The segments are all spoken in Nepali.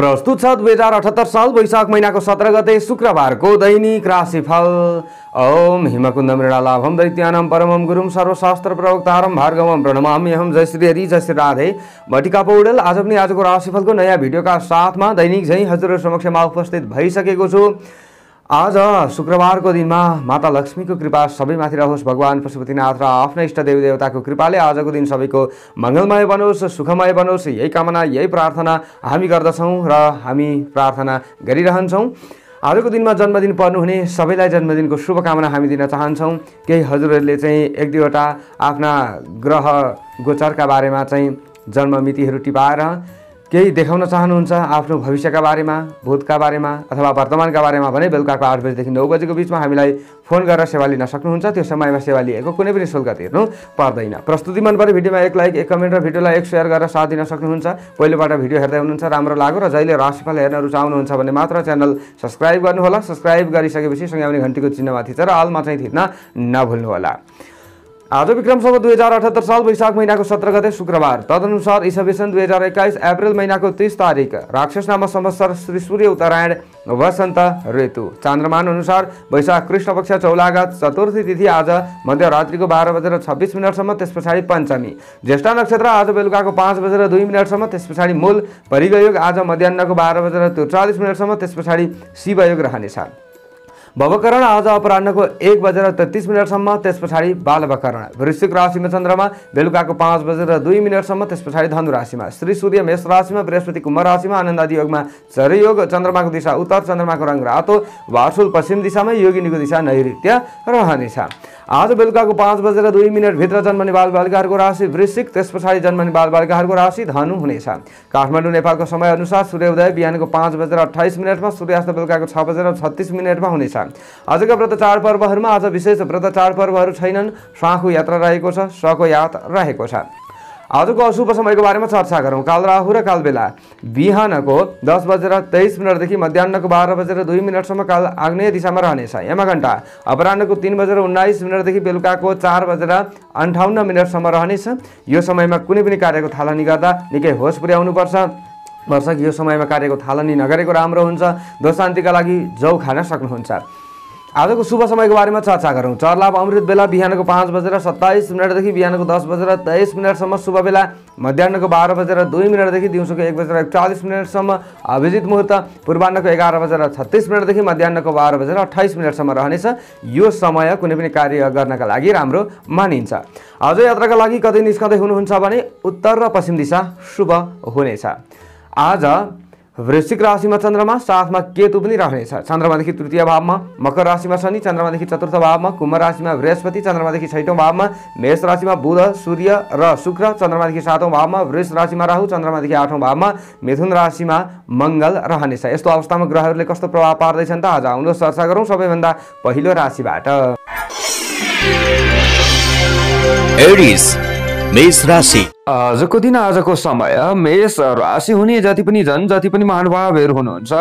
प्रस्तुत छ 2078 साल वैशाख महिनाको 17 गते शुक्रबारको दैनिक राशिफल। ओम हिमकुंद मृणालाभम दैत्यानां परमं गुरुं सर्वशास्त्र प्रवक्तारं भार्गवं प्रणमाम्यहं। जय श्री हरि, जय श्री राधे। बटिका पौडेल आज पनि आजको राशिफलको नयाँ भिडियोका साथमा दैनिक झैं हजुरहरु समक्षमा उपस्थित भइसकेको छु। आज शुक्रबारको दिनमा माता लक्ष्मीको कृपा सबैमाथि रहोस्। भगवान पशुपतिनाथ र आफ्ना इष्ट देवी देवताको कृपाले आजको दिन सबैको मंगलमय बनोस्, सुखमय बनोस्, यही कामना यही प्रार्थना हामी गर्दछौँ र हामी प्रार्थना गरिरहन्छौँ। आजको दिनमा जन्मदिन पर्नुहुने सबैलाई जन्मदिनको शुभकामना हामी दिन चाहन्छौँ। केही हजुरहरूले चाहिँ एक दुईवटा आफ्ना ग्रह गोचरका बारेमा चाहिँ जन्ममितिहरू टिपाएर केही देखाउन चाहनुहुन्छ, आफ्नो भविष्यका बारेमा, भूतका बारेमा अथवा वर्तमानका बारेमा भने बेलुकाको 8 बजेदेखि 9 बजेको बिचमा हामीलाई फोन गरेर सेवा लिन सक्नुहुन्छ। त्यो समयमा सेवा लिएको कुनै पनि शुल्क तिर्नु पर्दैन। प्रस्तुति मन परे भिडियोमा एक लाइक, एक कमेन्ट र भिडियोलाई एक शेयर गरेर साथ दिन सक्नुहुन्छ। पहिलोपल्ट भिडियो हेर्दै हुनुहुन्छ, राम्रो लाग्यो र जहिले राशिफल हेर्न रुचाउनुहुन्छ भने मात्र च्यानल सब्स्क्राइब गर्नुहोला। सब्स्क्राइब गरिसकेपछि सँगै आउने घण्टीको चिन्हमा थिचेर अलमा चाहिँ थिच्न नभुल्नुहोला। आज विक्रम सम्वत 2078 साल वैशाख महीनाको 17 गते शुक्रबार, तदनुसार ईसा सन 2021 अप्रिल महीनाको 30 तारिक, राक्षस नाम संवत्सर श्री सूर्य उत्तरायण वसंत ऋतु। चान्द्रमान अनुसार वैशाख कृष्ण पक्ष चौलागा चतुर्थी तिथि आज मध्यरात्रिको 12:26 त्यस पछाडि पञ्चमी। ज्येष्ठा नक्षत्र आज बेलुकाको 5:02 त्यस पछाडि मूल। परिगयोग आज मध्याह्नको 12:43 त्यस पछाडि शिवयोग रहनेछ। भवकरण आज अपराह्नको 1:33 त्यस पछाडि बालवकरण। वृश्चिक राशिमा चन्द्रमा बेलुकाको 5:02 त्यस पछाडि धनु राशिमा। श्री सूर्य मेष राशिमा, बृहस्पति कुम्भ राशिमा, आनन्दादि योगमा चरयोग। चन्द्रमाको दिशा उत्तर, चन्द्रमाको रङ रातो, वासुल पश्चिम दिशामा, योगिनीको दिशा नैऋत्य रहनेछ। आज बेलुकाको 5:02 भित्र जन्मने बालबालिकाहरूको राशि वृश्चिक, त्यस पछाडि जन्मने बालबालिकाहरूको राशि धनु हुनेछ। काठमाडौँ नेपालको समय अनुसार सूर्योदय बिहानको 5:28 सूर्यास्त बेलुकाको 6:36 हुनेछ। आजका व्रत चाडपर्वहरूमा आज विशेष व्रत चाडपर्वहरू छैनन्। स्वाखु यात्रा रहेको छ, शको याद रहेको छ। आजको अशुभ समयको बारेमा चर्चा गरौँ। काल राहु र काल बेला बिहानको 10:23 देखि मध्याह्नको 12:02 काल आग्नेय दिशामा रहनेछ। यमघण्टा अपराह्नको 3:19 देखि बेलुकाको 4:58 रहनेछ। यो समयमा कुनै पनि कार्यको थालनी गर्दा निकै होस पुर्याउनुपर्छ। वर्षक यो समयमा कार्यको थालनी नगरेको राम्रो हुन्छ। दोष शान्तिका लागि जौ खान सक्नुहुन्छ। आजको शुभ समयको बारेमा चर्चा गरौँ। चरलाभ अमृत बेला बिहानको 5:27 देखि बिहानको 10:23 शुभ बेला मध्याह्नको 12:02 देखि दिउँसोको 1:41 अभिजित मुहुर्त पूर्वाह्नको 11:36 देखि मध्याह्नको 12:28 रहनेछ। यो समय कुनै पनि कार्य गर्नका लागि राम्रो मानिन्छ। आज यात्राका लागि कतै निस्कँदै हुनुहुन्छ भने उत्तर र पश्चिम दिशा शुभ हुनेछ। आज वृश्चिक राशिमा चन्द्रमा, साथमा केतु पनि रहनेछ। चन्द्रमादेखि तृतीय भावमा, मकर राशिमा शनि, चन्द्रमादेखि चतुर्थ भावमा, कुम्भ राशिमा बृहस्पति, चन्द्रमादेखि 6औं भावमा, मेष राशिमा बुध, सूर्य र शुक्र, चन्द्रमादेखि 7औं भावमा, वृष राशिमा राहु, चन्द्रमादेखि 8औं भावमा, मिथुन राशिमा मंगल रहनेछ। यस्तो अवस्थामा ग्रहहरूले कस्तो प्रभाव पार्दैछन् त आज आउनुहोस् चर्चा गरौँ। सबैभन्दा पहिलो राशिबाट एरिस मेष राशि। आजको दिन, आजको समय मेष राशि हुने जति पनि जति पनि महानुभावहरू हुनुहुन्छ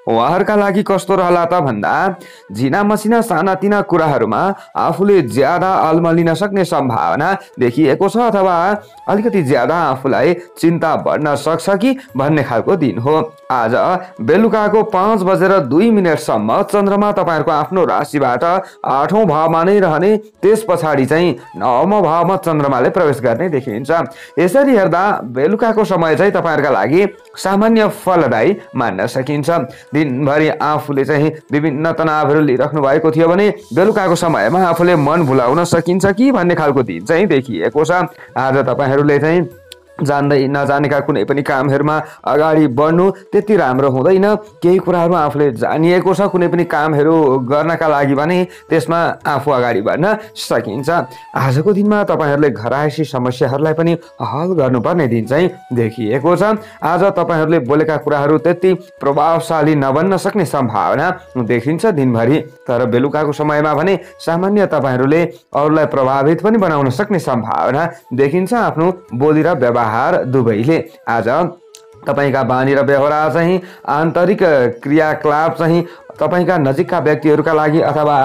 उहाँहरूका लागि कस्तो रहला त भन्दा झिना मसिना सानातिना कुराहरूमा आफूले ज्यादा अल्मलिन सक्ने सम्भावना देखिएको छ अथवा अलिकति ज्यादा आफूलाई चिन्ता बढ्न सक्छ कि भन्ने खालको दिन हो। आज बेलुकाको 5:02 चन्द्रमा तपाईँहरूको आफ्नो राशिबाट 8औं भावमा नै रहने, त्यस पछाडि चाहिँ 9औं भावमा चन्द्रमाले प्रवेश गर्ने देखिन्छ। यसरी हेर्दा बेलुकाको समय चाहिँ तपाईँहरूका लागि सामान्य फलदायी मान्न सकिन्छ। दिनभरि आफूले चाहिँ विभिन्न तनावहरू लिइराख्नु भएको थियो भने बेलुकाको समयमा आफूले मन भुलाउन सकिन्छ कि भन्ने खालको दिन चाहिँ देखिएको छ। आज तपाईँहरूले चाहिँ जान्दै नजानेका कुनै पनि कामहरूमा अगाडि बढ्नु त्यति राम्रो हुँदैन। केही कुराहरू आफूले जानिएको छ कुनै पनि कामहरू गर्नका लागि भने त्यसमा आफू अगाडि बढ्न सकिन्छ। आजको दिनमा तपाईँहरूले घरायसी समस्याहरूलाई पनि हल गर्नुपर्ने दिन चाहिँ देखिएको छ। आज तपाईँहरूले बोलेका कुराहरू त्यति प्रभावशाली नबन्न सक्ने सम्भावना देखिन्छ दिनभरि, तर बेलुकाको समयमा भने सामान्य तपाईँहरूले अरूलाई प्रभावित पनि बनाउन सक्ने सम्भावना देखिन्छ आफ्नो बोली र व्यवहार दुवैले। आज तपाईका बानी र व्यवहार चाहिँ आन्तरिक क्रियाकलाप चाहिँ तपाईका नजिकका व्यक्तिहरूका लागि अथवा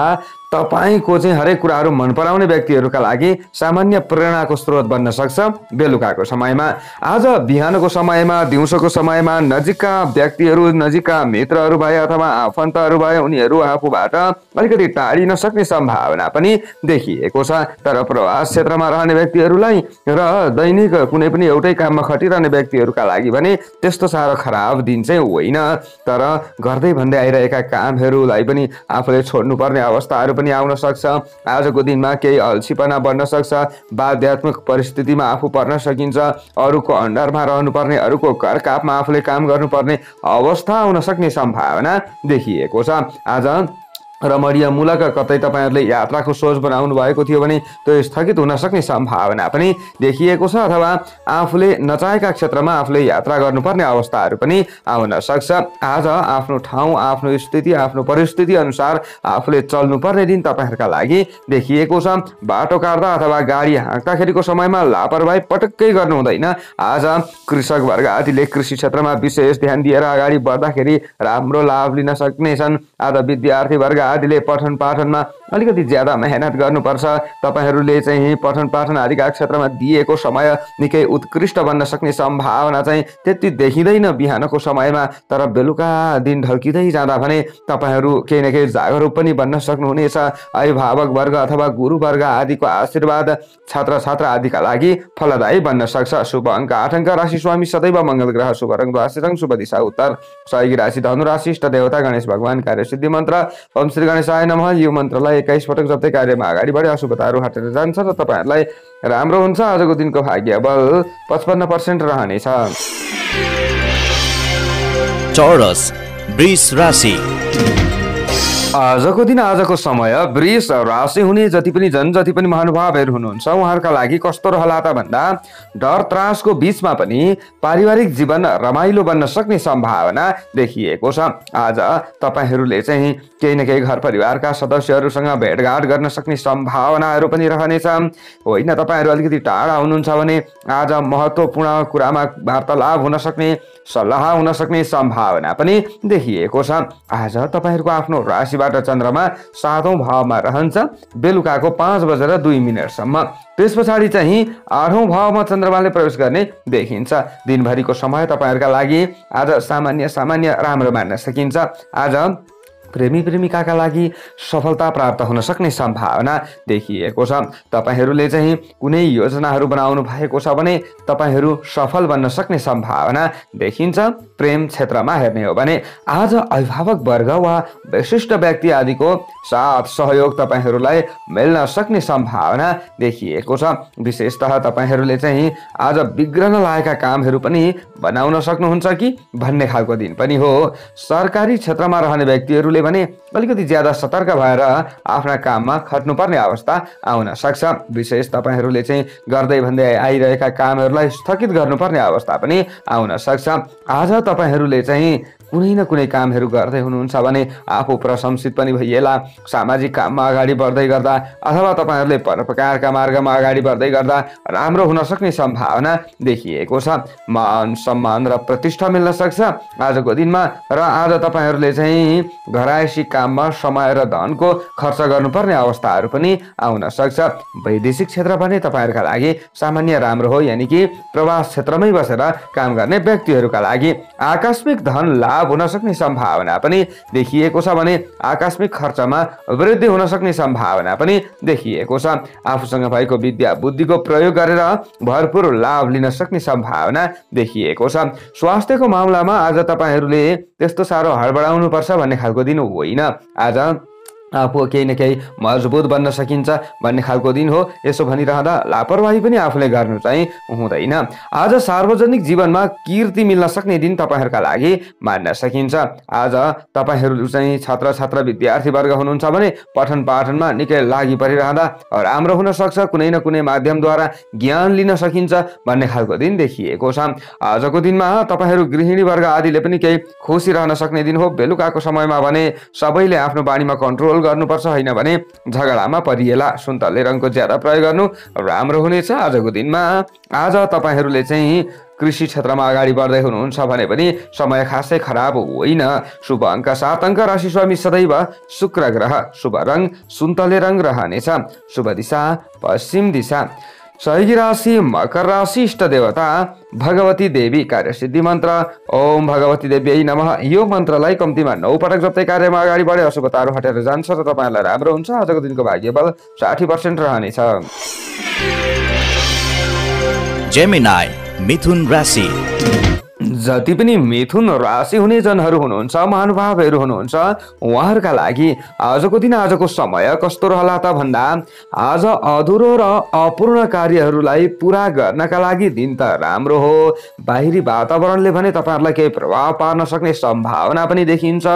तपाईको चाहिँ हरेक कुराहरू मन पराउने व्यक्तिहरूका लागि सामान्य प्रेरणाको स्रोत बन्न सक्छ बेलुकाको समयमा। आज बिहानको समयमा दिउँसोको समयमा नजिकका व्यक्तिहरू, नजिकका मित्रहरू भए अथवा आफन्तहरू भए उनीहरू आफूबाट अलिकति टाढिन सक्ने सम्भावना पनि देखिएको छ। तर प्रवास क्षेत्रमा रहने व्यक्तिहरूलाई र दैनिक कुनै पनि एउटै काममा खटिरहने व्यक्तिहरूका लागि भने त्यस्तो साह्रो खराब दिन चाहिँ होइन। तर गर्दै भन्दै आइरहेका कामहरूलाई पनि आफूले छोड्नुपर्ने अवस्थाहरू पनि आउन सक्छ। आजको दिनमा केही अल्छीपना बढ्न सक्छ, बाध्यात्मक परिस्थितिमा आफू पर्न सकिन्छ, अरूको अन्डरमा रहनुपर्ने, अरूको करकापमा आफूले काम गर्नुपर्ने अवस्था आउन सक्ने सम्भावना देखिएको छ। आज रमणीयमूलक कतै तपाईहरूले यात्राको सोच बनाउनु भएको थियो भने त्यो स्थगित हुन सक्ने सम्भावना पनि देखिएको छ, अथवा आफूले नचाहेका क्षेत्रमा आफूले यात्रा गर्नुपर्ने अवस्थाहरू पनि आउन सक्छ। आज आफ्नो ठाउँ, आफ्नो स्थिति, आफ्नो परिस्थिति अनुसार आफूले चल्नुपर्ने दिन तपाईँहरूका लागि देखिएको छ। बाटो काट्दा अथवा गाडी हाँक्दाखेरिको समयमा लापरवाही पटक्कै गर्नु हुँदैन। आज कृषक वर्ग आदिले कृषि क्षेत्रमा विशेष ध्यान दिएर अगाडि बढ्दाखेरि राम्रो लाभ लिन सक्नेछन्। आज विद्यार्थी वर्ग आदिले पठन पाठनमा अलिकति ज्यादा मेहनत गर्नुपर्छ। तपाईहरूले चाहिँ पठन पाठन आदिका क्षेत्रमा दिएको समय निकै उत्कृष्ट बन्न सक्ने सम्भावना चाहिँ त्यति देखिँदैन बिहानको समयमा। तर बेलुका दिन ढल्किँदै जाँदा भने तपाईहरू केही न केही जागरुक पनि बन्न सक्नुहुनेछ। अभिभावक वर्ग अथवा गुरु वर्ग आदिको आशीर्वाद छात्र छात्रा आदिका लागि फलदायी बन्न सक्छ। शुभ अङ्क 8 अङ्क, राशि स्वामी सदैव मङ्गल ग्रह, शुभ रङ द्वादश रङ, शुभ दिशा उत्तर, सहयोगी राशि धनु राशि, इष्ट देवता गणेश भगवान, कार्य सिद्धि मन्त्र ओम श्री गणेशाय नमः। यो मन्त्रलाई 21 पटक जप्दै कार्यमा अगाडि बढे अशुभताहरू हटेर जान्छ र तपाईहरूलाई राम्रो हुन्छ। आजको दिनको भाग्य बल 55% रहनेछ। चौरस वृष राशि। आजको दिन, आजको समय वृष राशि हुने जति पनि महानुभावहरू हुनुहुन्छ उहाँहरूका लागि कस्तो रहला त भन्दा डर त्रासको बीचमा पनि पारिवारिक जीवन रमाइलो बन्न सक्ने सम्भावना देखिएको छ। आज तपाईहरूले चाहिँ केही न केही घर परिवारका सदस्यहरूसँग भेटघाट गर्न सक्ने सम्भावनाहरू पनि रहनेछ। होइन तपाईँहरू अलिकति टाढा हुनुहुन्छ भने आज महत्त्वपूर्ण कुरामा वार्तालाप हुन सक्ने, सल्लाह हुन सक्ने सम्भावना पनि देखिएको छ। आज तपाईहरूको आफ्नो राशिबाट चन्द्रमा 7औं भावमा रहन्छ बेलुकाको 5:02 त्यस पछाडि चाहिँ 8औं भावमा चन्द्रमाले प्रवेश गर्ने देखिन्छ। दिनभरिको समय तपाईहरूका लागि आज सामान्य राम्रो मान्न सकिन्छ। आज प्रेमी प्रेमिकाका लागि सफलता प्राप्त हुन सक्ने सम्भावना देखिएको छ। तपाईहरूले चाहिँ कुनै योजनाहरू बनाउनु भएको छ भने तपाईहरू सफल बन्न सक्ने सम्भावना देखिन्छ। प्रेम क्षेत्रमा हेर्ने हो भने आज अभिभावक वर्ग वा विशिष्ट व्यक्ति आदिको साथ सहयोग तपाईहरूलाई मिल्न सक्ने सम्भावना देखिएको छ। विशेषतः तपाईहरूले चाहिँ आज बिग्रन लागेका कामहरू पनि बनाउन सक्नुहुन्छ कि भन्ने खालको दिन पनि हो। सरकारी क्षेत्रमा रहने व्यक्तिहरूले भने अलिकति ज्यादा सतर्क भएर आफ्ना काममा खट्नुपर्ने अवस्था आउन सक्छ। विशेष तपाईहरूले चाहिँ गर्दै भन्दै आइरहेका कामहरूलाई स्थगित गर्नुपर्ने अवस्था पनि आउन सक्छ। आज तपाईहरूले चाहिँ कुनै न कुनै कामहरू गर्दै हुनुहुन्छ भने आफू प्रशंसित पनि भइएला। सामाजिक काममा अगाडि बढ्दै गर्दा अथवा तपाईहरूले परोपकारका मार्गमा अगाडि बढ्दै गर्दा राम्रो हुन सक्ने सम्भावना देखिएको छ। मान सम्मान र प्रतिष्ठा मिल्न सक्छ आजको दिनमा। र आज तपाईहरूले चाहिँ घरायसी काममा समय र धनको खर्च गर्नुपर्ने अवस्थाहरू पनि आउन सक्छ। वैदेशिक क्षेत्र भने तपाईहरूका लागि सामान्य राम्रो हो, यानि कि प्रवास क्षेत्रमै बसेर काम गर्ने व्यक्तिहरूका लागि आकस्मिक धन लाभ हुन सक्ने सम्भावना पनि देखिएको छ भने आकस्मिक खर्चमा वृद्धि हुन सक्ने सम्भावना पनि देखिएको छ। आफूसँग भएको विद्या बुद्धिको प्रयोग गरेर भरपूर लाभ लिन सक्ने सम्भावना देखिएको छ। स्वास्थ्यको मामलामा आज तपाईहरूले त्यस्तो साह्रो हडबडाउनु पर्छ भन्ने खालको दिन होइन। आज आफू केही न केही मजबुत बन्न सकिन्छ भन्ने खालको दिन हो। यसो भनिरहँदा लापरवाही पनि आफूले गर्नु चाहिँ हुँदैन। आज सार्वजनिक जीवनमा कीर्ति मिल्न सक्ने दिन तपाईहरूका लागि मान्न सकिन्छ। आज तपाईहरू चाहिँ छात्र छात्रा विद्यार्थी वर्ग हुनुहुन्छ भने पठन पाठनमा निकै लागि परिरहँदा राम्रो हुन सक्छ। कुनै न कुनै माध्यमद्वारा ज्ञान लिन सकिन्छ भन्ने खालको दिन देखिएको छ। आजको दिनमा तपाईहरू गृहिणी वर्ग आदिले पनि केही खुसी रहन सक्ने दिन हो। बेलुकाको समयमा भने सबैले आफ्नो बानीमा कन्ट्रोल गर्नुपर्छ, होइन भने झगडामा परिएला। सुन्तले रङको ज्यादा प्रयोग गर्नु राम्रो हुनेछ आजको दिनमा। आज तपाईँहरूले चाहिँ कृषि क्षेत्रमा अगाडि बढ्दै हुनुहुन्छ भने पनि समय खासै खराब होइन। शुभ अङ्क 7 अङ्क, राशि स्वामी सदैव शुक्र ग्रह, शुभ रङ सुन्तले रङ रहनेछ, शुभ दिशा पश्चिम दिशा। सहयोगी राशि मकर राशि, इष्ट देवता भगवती देवी, कार्यसिद्धि मन्त्र ओम भगवती देवी नमः। यो मन्त्रलाई कम्तीमा 9 पटक जप्दै कार्यमा अगाडि बढे अशुभताहरू हटेर जान्छ र तपाईँलाई राम्रो हुन्छ। आजको दिनको भाग्यबल 60% रहनेछ। जेमिनाई मिथुन राशि। जति पनि मिथुन राशि हुने जनहरू हुनुहुन्छ, महानुभावहरू हुनुहुन्छ, उहाँहरूका लागि आजको दिन, आजको समय कस्तो रहला त भन्दा आज अधुरो र अपूर्ण कार्यहरूलाई पुरा गर्नका लागि दिन त राम्रो हो। बाहिरी वातावरणले भने तपाईँहरूलाई केही प्रभाव पार्न सक्ने सम्भावना पनि देखिन्छ।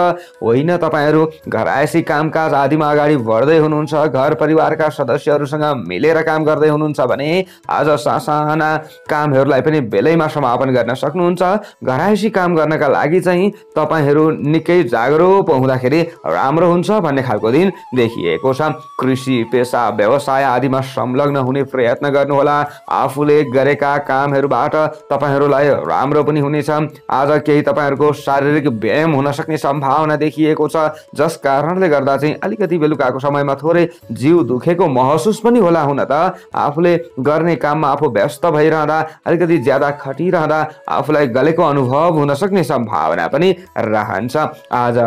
होइन, तपाईँहरू घरायसी कामकाज आदिमा अगाडि बढ्दै हुनुहुन्छ, घर परिवारका सदस्यहरूसँग मिलेर काम गर्दै हुनुहुन्छ भने आज सासाना कामहरूलाई पनि बेलैमा समापन गर्न सक्नुहुन्छ। घरायसी काम गर्नका लागि चाहिँ तपाईहरू निकै जागरुक हुँदाखेरि राम्रो हुन्छ भन्ने खालको दिन देखिएको छ। कृषि, पेसा, व्यवसाय आदिमा संलग्न हुने प्रयत्न गर्नुहोला। आफूले गरेका कामहरूबाट तपाईहरूलाई राम्रो पनि हुनेछ। आज केही तपाईहरूको शारीरिक व्यायाम हुन सक्ने सम्भावना देखिएको छ, जस कारणले गर्दा चाहिँ अलिकति बेलुकाको समयमा थोरै जिउ दुखेको महसुस पनि होला। हुन त आफूले गर्ने काममा आफू व्यस्त भइरहँदा, अलिकति ज्यादा खटिरहँदा आफूलाई गलेको अनुभव हुन सक्ने सम्भावना पनि रहन्छ। आज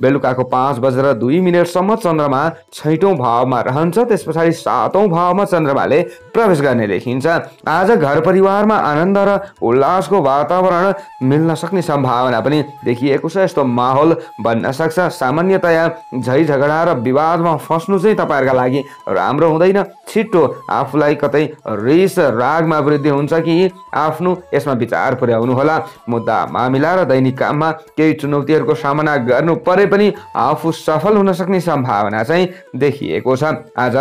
बेलुकाको 5:02 चन्द्रमा 6औं भावमा रहन्छ, त्यस पछाडि 7औं भावमा चन्द्रमाले प्रवेश गर्ने देखिन्छ। आज घर परिवारमा आनन्द र उल्लासको वातावरण मिल्न सक्ने सम्भावना पनि देखिएको छ। यस्तो माहौल बन्न सक्छ। सामान्यतया झै झगडा र विवादमा फस्नु चाहिँ तपाईँहरूका लागि राम्रो हुँदैन। छिट्टो आफूलाई कतै रिस रागमा वृद्धि हुन्छ कि आफ्नो यसमा विचार पुर्याउनु होला। मुद्दा मामिला र दैनिक काममा केही चुनौतीहरूको सामना गर्नु परे पनि आफू सफल हुन सक्ने सम्भावना चाहिँ देखिएको छ। आज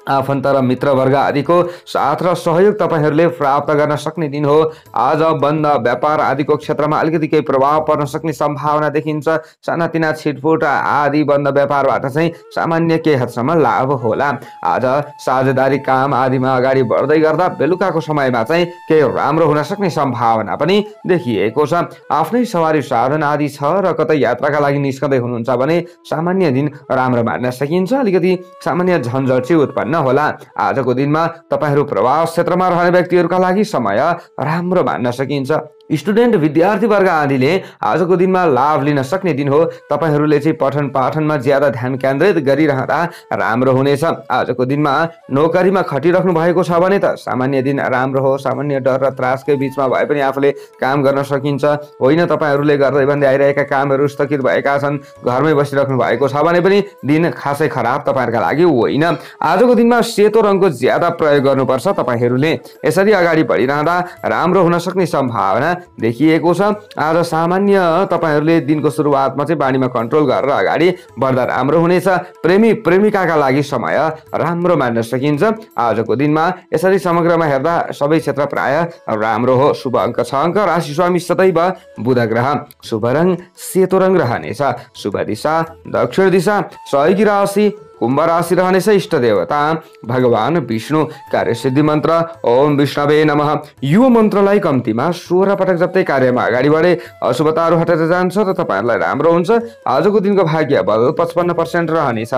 आफन्त र मित्रवर्ग आदिको साथ र सहयोग तपाईँहरूले प्राप्त गर्न सक्ने दिन हो। आज बन्द व्यापार आदिको क्षेत्रमा अलिकति केही प्रभाव पर्न सक्ने सम्भावना देखिन्छ। सानातिना छिटफुट आदि बन्द व्यापारबाट चाहिँ सामान्य केही हदसम्म लाभ होला। आज साझेदारी काम आदिमा अगाडि बढ्दै गर्दा बेलुकाको समयमा चाहिँ केही राम्रो हुन सक्ने सम्भावना पनि देखिएको छ। आफ्नै सवारी साधन आदि छ र कतै यात्राका लागि निस्कँदै हुनुहुन्छ भने सामान्य दिन राम्रो मान्न सकिन्छ। अलिकति सामान्य झन्झट चाहिँ उत्पन्न होला। आजको दिनमा तपाईहरू प्रवास क्षेत्रमा रहने व्यक्तिहरूका लागि समय राम्रो मान्न सकिन्छ। स्टुडेन्ट विद्यार्थी वर्ग आदिले आजको दिनमा लाभ लिन सक्ने दिन हो। तपाईहरूले चाहिँ पठन पाठनमा ज्यादा ध्यान केन्द्रित गरिरहँदा राम्रो हुनेछ। आजको दिनमा नोकरीमा खटिराख्नु भएको छ भने त सामान्य दिन राम्रो हो। सामान्य डर र त्रासकै बिचमा भए पनि आफूले काम गर्न सकिन्छ। होइन, तपाईँहरूले गर्दै भन्दै आइरहेका कामहरू स्थगित भएका छन्, घरमै बसिराख्नु भएको छ भने पनि दिन खासै खराब तपाईँहरूका लागि होइन। आजको दिनमा सेतो रङको ज्यादा प्रयोग गर्नुपर्छ। तपाईँहरूले यसरी अगाडि बढिरहँदा राम्रो हुन सक्ने सम्भावना देखिएको छ। आज सामान्य तपाईहरूले दिनको सुरुवातमा चाहिँ बानीमा कन्ट्रोल गरेर अगाडि बढ्दा राम्रो हुनेछ। प्रेमी प्रेमिकाका लागि समय राम्रो मान्न सकिन्छ। आजको दिनमा यसरी समग्रमा हेर्दा सबै क्षेत्र प्राय राम्रो हो। शुभ अङ्क 6 अङ्क, राशि स्वामी सदैव बुध ग्रह, शुभ रङ सेतो रङ रहनेछ, शुभ दिशा दक्षिण दिशा। सहयोगी राशि कुम्भ राशि रहनेछ। इष्ट देवता भगवान विष्णु, कार्यसिद्धि मन्त्र ओम विष्णवे नमः। यो मन्त्रलाई कम्तीमा 16 पटक जप्दै कार्यमा अगाडि बढे अशुभताहरू हटेर जान्छ र तपाईँहरूलाई राम्रो हुन्छ। आजको दिनको भाग्य बल 55% रहनेछ।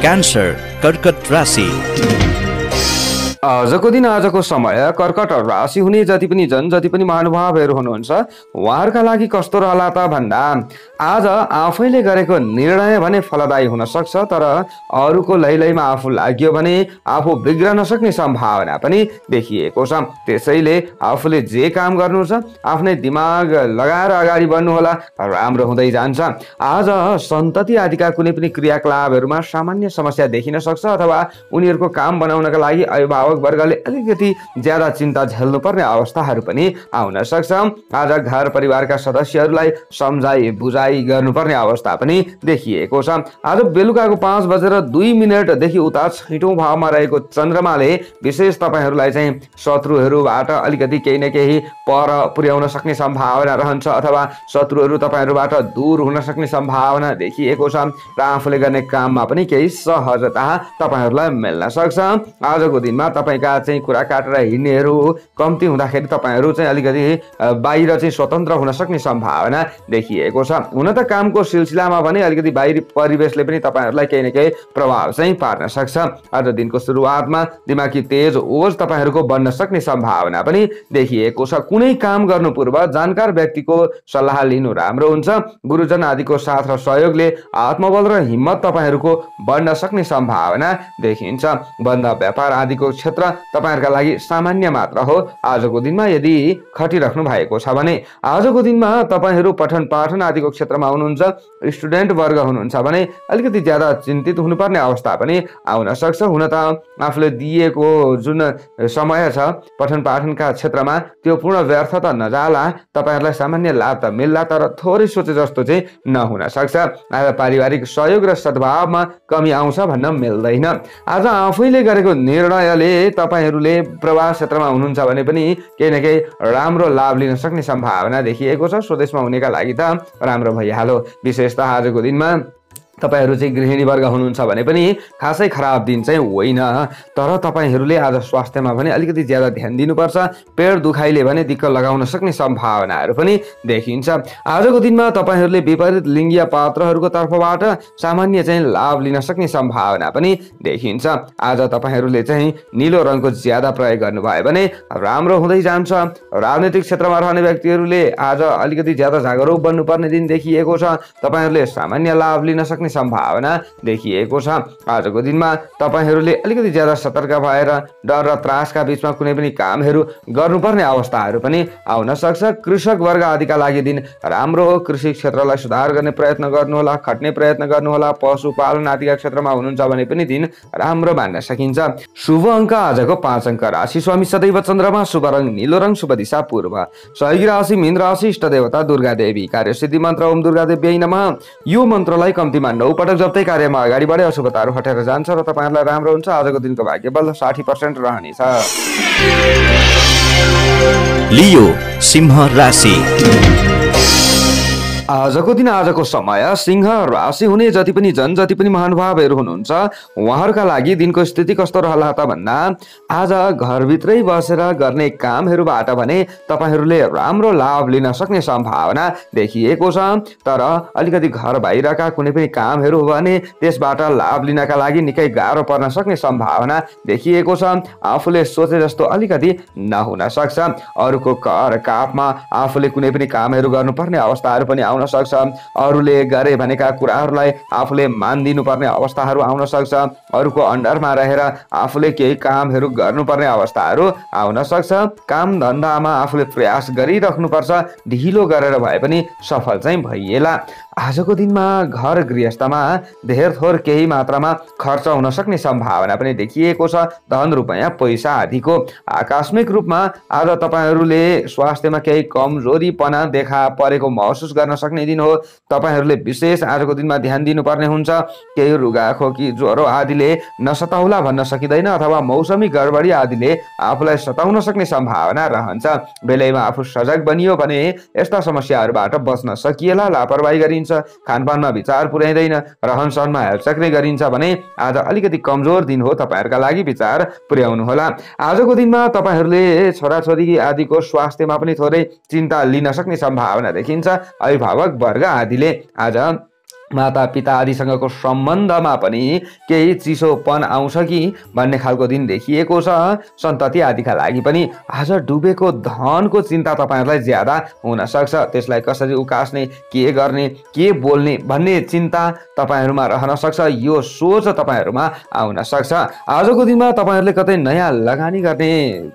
क्यान्सर कर्कट राशि। आजको दिन, आजको समय कर्कट राशि हुने जति पनि महानुभावहरू हुनुहुन्छ, उहाँहरूका लागि कस्तो रहला त भन्दा आज आफैले गरेको निर्णय भने फलदायी हुन सक्छ, तर अरूको लैलैमा आफू लाग्यो भने आफू बिग्रन सक्ने सम्भावना पनि देखिएको छ। त्यसैले आफूले जे काम गर्नु छ आफ्नै दिमाग लगाएर अगाडि बढ्नु होला, राम्रो हुँदै जान्छ। आज सन्तति आदिका कुनै पनि क्रियाकलापहरूमा सामान्य समस्या देखिन सक्छ अथवा उनीहरूको काम बनाउनका लागि अभिभावक अभिभावक वर्गले अलिकति ज्यादा चिन्ता झेल्नुपर्ने अवस्थाहरू पनि आउन सक्छ। आज घर परिवारका सदस्यहरूलाई सम्झाइ बुझाइ गर्नुपर्ने अवस्था पनि देखिएको छ। आज बेलुकाको 5:02 देखि उता 6औं भावमा रहेको चन्द्रमाले विशेष तपाईहरूलाई चाहिँ शत्रुहरूबाट अलिकति केही न केही पर पुर्याउन सक्ने सम्भावना रहन्छ अथवा शत्रुहरू तपाईहरूबाट दूर हुन सक्ने सम्भावना देखिएको छ र आफूले गर्ने काममा पनि केही सहजता तपाईहरूलाई मिल्न सक्छ। आजको दिनमा तपाईका चाहिँ कुरा काटेर हिँड्नेहरू कम्ती हुँदाखेरि तपाईहरू चाहिँ अलिकति बाहिर चाहिँ स्वतन्त्र हुन सक्ने सम्भावना देखिएको छ। हुन त कामको सिलसिलामा भने अलिकति बाहिरी परिवेशले पनि तपाईहरूलाई केही न केही प्रभाव चाहिँ पार्न सक्छ। आज दिनको सुरुवातमा दिमागी तेज ओज तपाईहरूको बन्न सक्ने सम्भावना पनि देखिएको छ। कुनै काम गर्नु पूर्व जानकार व्यक्तिको सल्लाह लिनु राम्रो हुन्छ। गुरुजन आदिको साथ र सहयोगले आत्मबल र हिम्मत तपाईहरूको बढ्न सक्ने सम्भावना देखिन्छ। बन्द व्यापार आदिको क्षेत्र तपाईहरूका लागि सामान्य मात्र हो। आजको दिनमा यदि खटिराख्नु भएको छ भने आजको दिनमा तपाईहरू पठन पाठन आदिको क्षेत्रमा हुनुहुन्छ, स्टुडेन्ट वर्ग हुनुहुन्छ भने अलिकति ज्यादा चिन्तित हुनुपर्ने अवस्था पनि आउन सक्छ। हुन त आफूले दिएको जुन समय छ पठन पाठनका क्षेत्रमा त्यो पूर्ण व्यर्थ त नजाला, तपाईहरूलाई सामान्य लाभ त मिल्ला, तर थोरै सोचे जस्तो चाहिँ नहुन सक्छ। आज पारिवारिक सहयोग र सद्भावमा कमी आउँछ भन्न मिल्दैन। आज आफैले गरेको निर्णयले तपाईहरूले प्रवास क्षेत्रमा हुनुहुन्छ भने पनि केही न केही राम्रो लाभ लिन सक्ने सम्भावना देखिएको छ। स्वदेशमा हुनेका लागि त राम्रो भइहाल्यो। विशेषतः आजको दिनमा तपाईहरू चाहिँ गृहिणी वर्ग हुनुहुन्छ भने पनि खासै खराब दिन चाहिँ होइन, तर तपाईहरूले आज स्वास्थ्यमा पनि अलिकति ज्यादा ध्यान दिनुपर्छ। पेट दुखाइले भने दिक्क लगाउन सक्ने सम्भावनाहरू पनि देखिन्छ। आजको दिनमा तपाईहरूले विपरीत लिङ्गीय पात्रहरूको तर्फबाट सामान्य चाहिँ लाभ लिन सक्ने सम्भावना पनि देखिन्छ। आज तपाईहरूले चाहिँ नीलो रङको ज्यादा प्रयोग गर्नुभयो भने राम्रो हुँदै जान्छ। राजनीतिक क्षेत्रमा रहने व्यक्तिहरूले आज अलिकति ज्यादा जागरुक बन्नुपर्ने दिन देखिएको छ। तपाईहरूले सामान्य लाभ लिन सक्ने सम्भावना देखिएको छ। आजको दिनमा तपाईहरूले अलिकति ज्यादा सतर्क भएर डर र त्रासका बीचमा कुनै पनि कामहरू गर्नुपर्ने अवस्थाहरू पनि आउन सक्छ। कृषक वर्ग आदिका लागि दिन राम्रो हो। कृषि क्षेत्रलाई सुधार गर्ने प्रयत्न गर्नुहोला, खट्ने प्रयत्न गर्नुहोला। पशुपालन आदिका क्षेत्रमा हुनुहुन्छ भने पनि दिन राम्रो मान्न सकिन्छ। शुभ अङ्क आजको 5 अङ्क। राशि स्वामी सदैव चन्द्रमा, शुभ रङ नीलो रङ, शुभ दिशा पूर्व। सहयोगी राशि मीन राशि, इष्ट देवता दुर्गा देवी। कार्यसिद्धि मन्त्र ओम दुर्गा देव्यै नमः। यो मन्त्रलाई कम्तीमा 9 पटक जप्दै कार्यमा अगाडि बढे अशुभताहरू हटेर जान्छ र तपाईहरुलाई राम्रो हुन्छ। आजको दिनको भाग्यबल 60% रहनेछ। लियो सिंह राशि। आजको दिन आजको समय सिंह राशि हुने जति पनि जति पनि महानुभावहरू हुनुहुन्छ उहाँहरूका लागि दिनको स्थिति कस्तो रहला त भन्दा आज घरभित्रै बसेर गर्ने कामहरूबाट भने तपाईहरूले राम्रो लाभ लिन सक्ने सम्भावना देखिएको छ। तर अलिकति घर बाहिरका कुनै पनि कामहरू भने त्यसबाट लाभ लिनका लागि निकै गाह्रो पर्न सक्ने सम्भावना देखिएको छ। आफूले सोचे जस्तो अलिकति नहुन सक्छ। अरूको कर कापमा आफूले कुनै पनि कामहरू गर्नुपर्ने अवस्थाहरू पनि आउन सक्छ। अरूले गरे भनेका कुराहरूलाई आफूले मान दिनुपर्ने अवस्थाहरू आउन सक्छ। अरूको अन्डरमा रहेर आफूले केही कामहरू गर्नुपर्ने अवस्थाहरू आउन सक्छ। काम धन्दामा आफूले प्रयास गरिराख्नुपर्छ। ढिलो गरेर भए पनि सफल चाहिँ भइएला। आजको दिनमा घर गृहस्थमा धेर थोर केही मात्रामा खर्च हुन सक्ने सम्भावना पनि देखिएको छ। धन रुपैयाँ पैसा आदिको आकस्मिक रूपमा आज तपाईहरूले स्वास्थ्यमा केही कमजोरीपना देखा परेको महसुस गर्न सक्ने दिन हो। तपाईहरूले विशेष आजको दिनमा ध्यान दिनुपर्ने हुन्छ। केही रुगाखोकी ज्वरो आदिले नसताउला भन्न सकिँदैन अथवा मौसमी गडबडी आदिले आफूलाई सताउन सक्ने सम्भावना रहन्छ। बेलैमा आफू सजग बनियो भने यस्ता समस्याहरूबाट बच्न सकिएला। लापरवाही गरिन्छ, खानपानमा विचार पुर्याइँदैन, रहन सहनमा हेलचक्रे गरिन्छ भने आज अलिकति कमजोर दिन हो। तपाईहरूका लागि विचार पुर्याउनु होला। आजको दिनमा तपाईहरूले छोराछोरी आदिको स्वास्थ्यमा पनि थोरै चिन्ता लिन सक्ने सम्भावना देखिन्छ। अभिभावक वर्ग आदिले आज माता पिता आदिसँगको सम्बन्धमा पनि केही चिसोपन आउँछ कि भन्ने खालको दिन देखिएको छ। सन्तति आदिका लागि पनि आज डुबेको धनको चिन्ता तपाईहरूलाई ज्यादा हुन सक्छ। त्यसलाई कसरी उकास्ने, के गर्ने, के बोल्ने भन्ने चिन्ता तपाईहरूमा रहन सक्छ। यो सोच तपाईहरूमा आउन सक्छ। आजको दिनमा तपाईहरूले कतै नयाँ लगानी गर्ने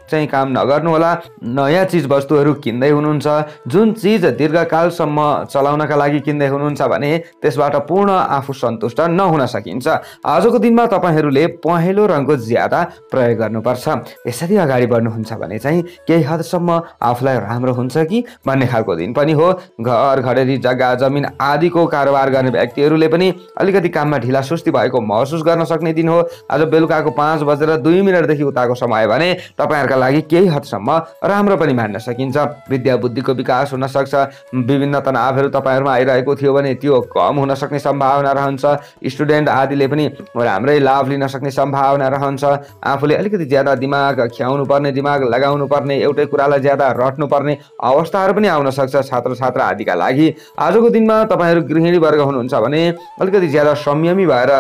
चाहिँ काम नगर्नु होला। नयाँ चिज वस्तुहरू किन्दै हुनुहुन्छ, जुन चिज दीर्घकालसम्म चलाउनका लागि किन्दै हुनुहुन्छ भने त्यसबाट यसबाट पूर्ण आफू सन्तुष्ट नहुन सकिन्छ। आजको दिनमा तपाईहरूले पहेँलो रङको ज्यादा प्रयोग गर्नुपर्छ। यसरी अगाडि बढ्नुहुन्छ भने चाहिँ केही हदसम्म आफूलाई राम्रो हुन्छ कि भन्ने खालको दिन पनि हो। घर घडेरी जग्गा जमिन आदिको कारोबार गर्ने व्यक्तिहरूले पनि अलिकति काममा ढिला सुस्ती भएको महसुस गर्न सक्ने दिन हो। आज बेलुकाको 5:02 उताको समय भने तपाईँहरूका लागि केही हदसम्म राम्रो पनि मान्न सकिन्छ। विद्या बुद्धिको विकास हुन सक्छ। विभिन्न तनावहरू तपाईँहरूमा आइरहेको थियो भने त्यो कम हुन सक्ने सम्भावना रहन्छ। स्टुडेन्ट आदिले पनि राम्रै लाभ लिन सक्ने सम्भावना रहन्छ। आफूले अलिकति ज्यादा दिमाग ख्याउनु पर्ने, दिमाग लगाउनु पर्ने, एउटै कुरालाई ज्यादा रट्नु पर्ने अवस्थाहरू पनि आउन सक्छ छात्र छात्रा आदिका लागि। आजको दिनमा तपाईँहरू गृहिणी वर्ग हुनुहुन्छ भने अलिकति ज्यादा संयमी भएर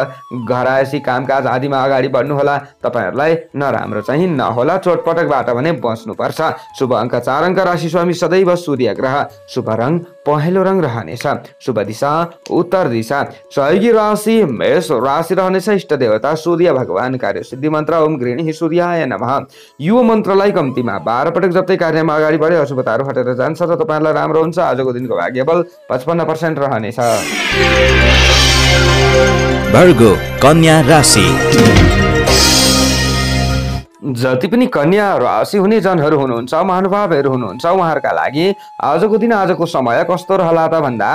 घरायसी कामकाज आदिमा अगाडि बढ्नुहोला। तपाईँहरूलाई नराम्रो चाहिँ नहोला, चोटपटकबाट भने बस्नुपर्छ। शुभ अङ्क 4 अङ्क, राशि स्वामी सदैव सूर्य ग्रह, शुभ रङ पहेँलो रङ रहनेछ, शुभ दिशा उत्तर दिशा, सहयोगी राशि मेष राशि रहनेछ, इष्ट देवता सूर्य भगवान, कार्य सिद्धि मन्त्र ओम गृहिणी सूर्याय नमः। यो मन्त्रलाई कम्तीमा 12 पटक जप्दै कार्यमा अगाडि बढे अशुभताहरू हटेर जान्छ र तपाईँहरूलाई राम्रो हुन्छ। आजको दिनको भाग्यबल 55% रहनेछ। वर्गो कन्या राशि। जति पनि कन्या राशि हुने जनहरू हुनुहुन्छ, महानुभावहरू हुनुहुन्छ, उहाँहरूका लागि आजको दिन आजको समय कस्तो रहला त भन्दा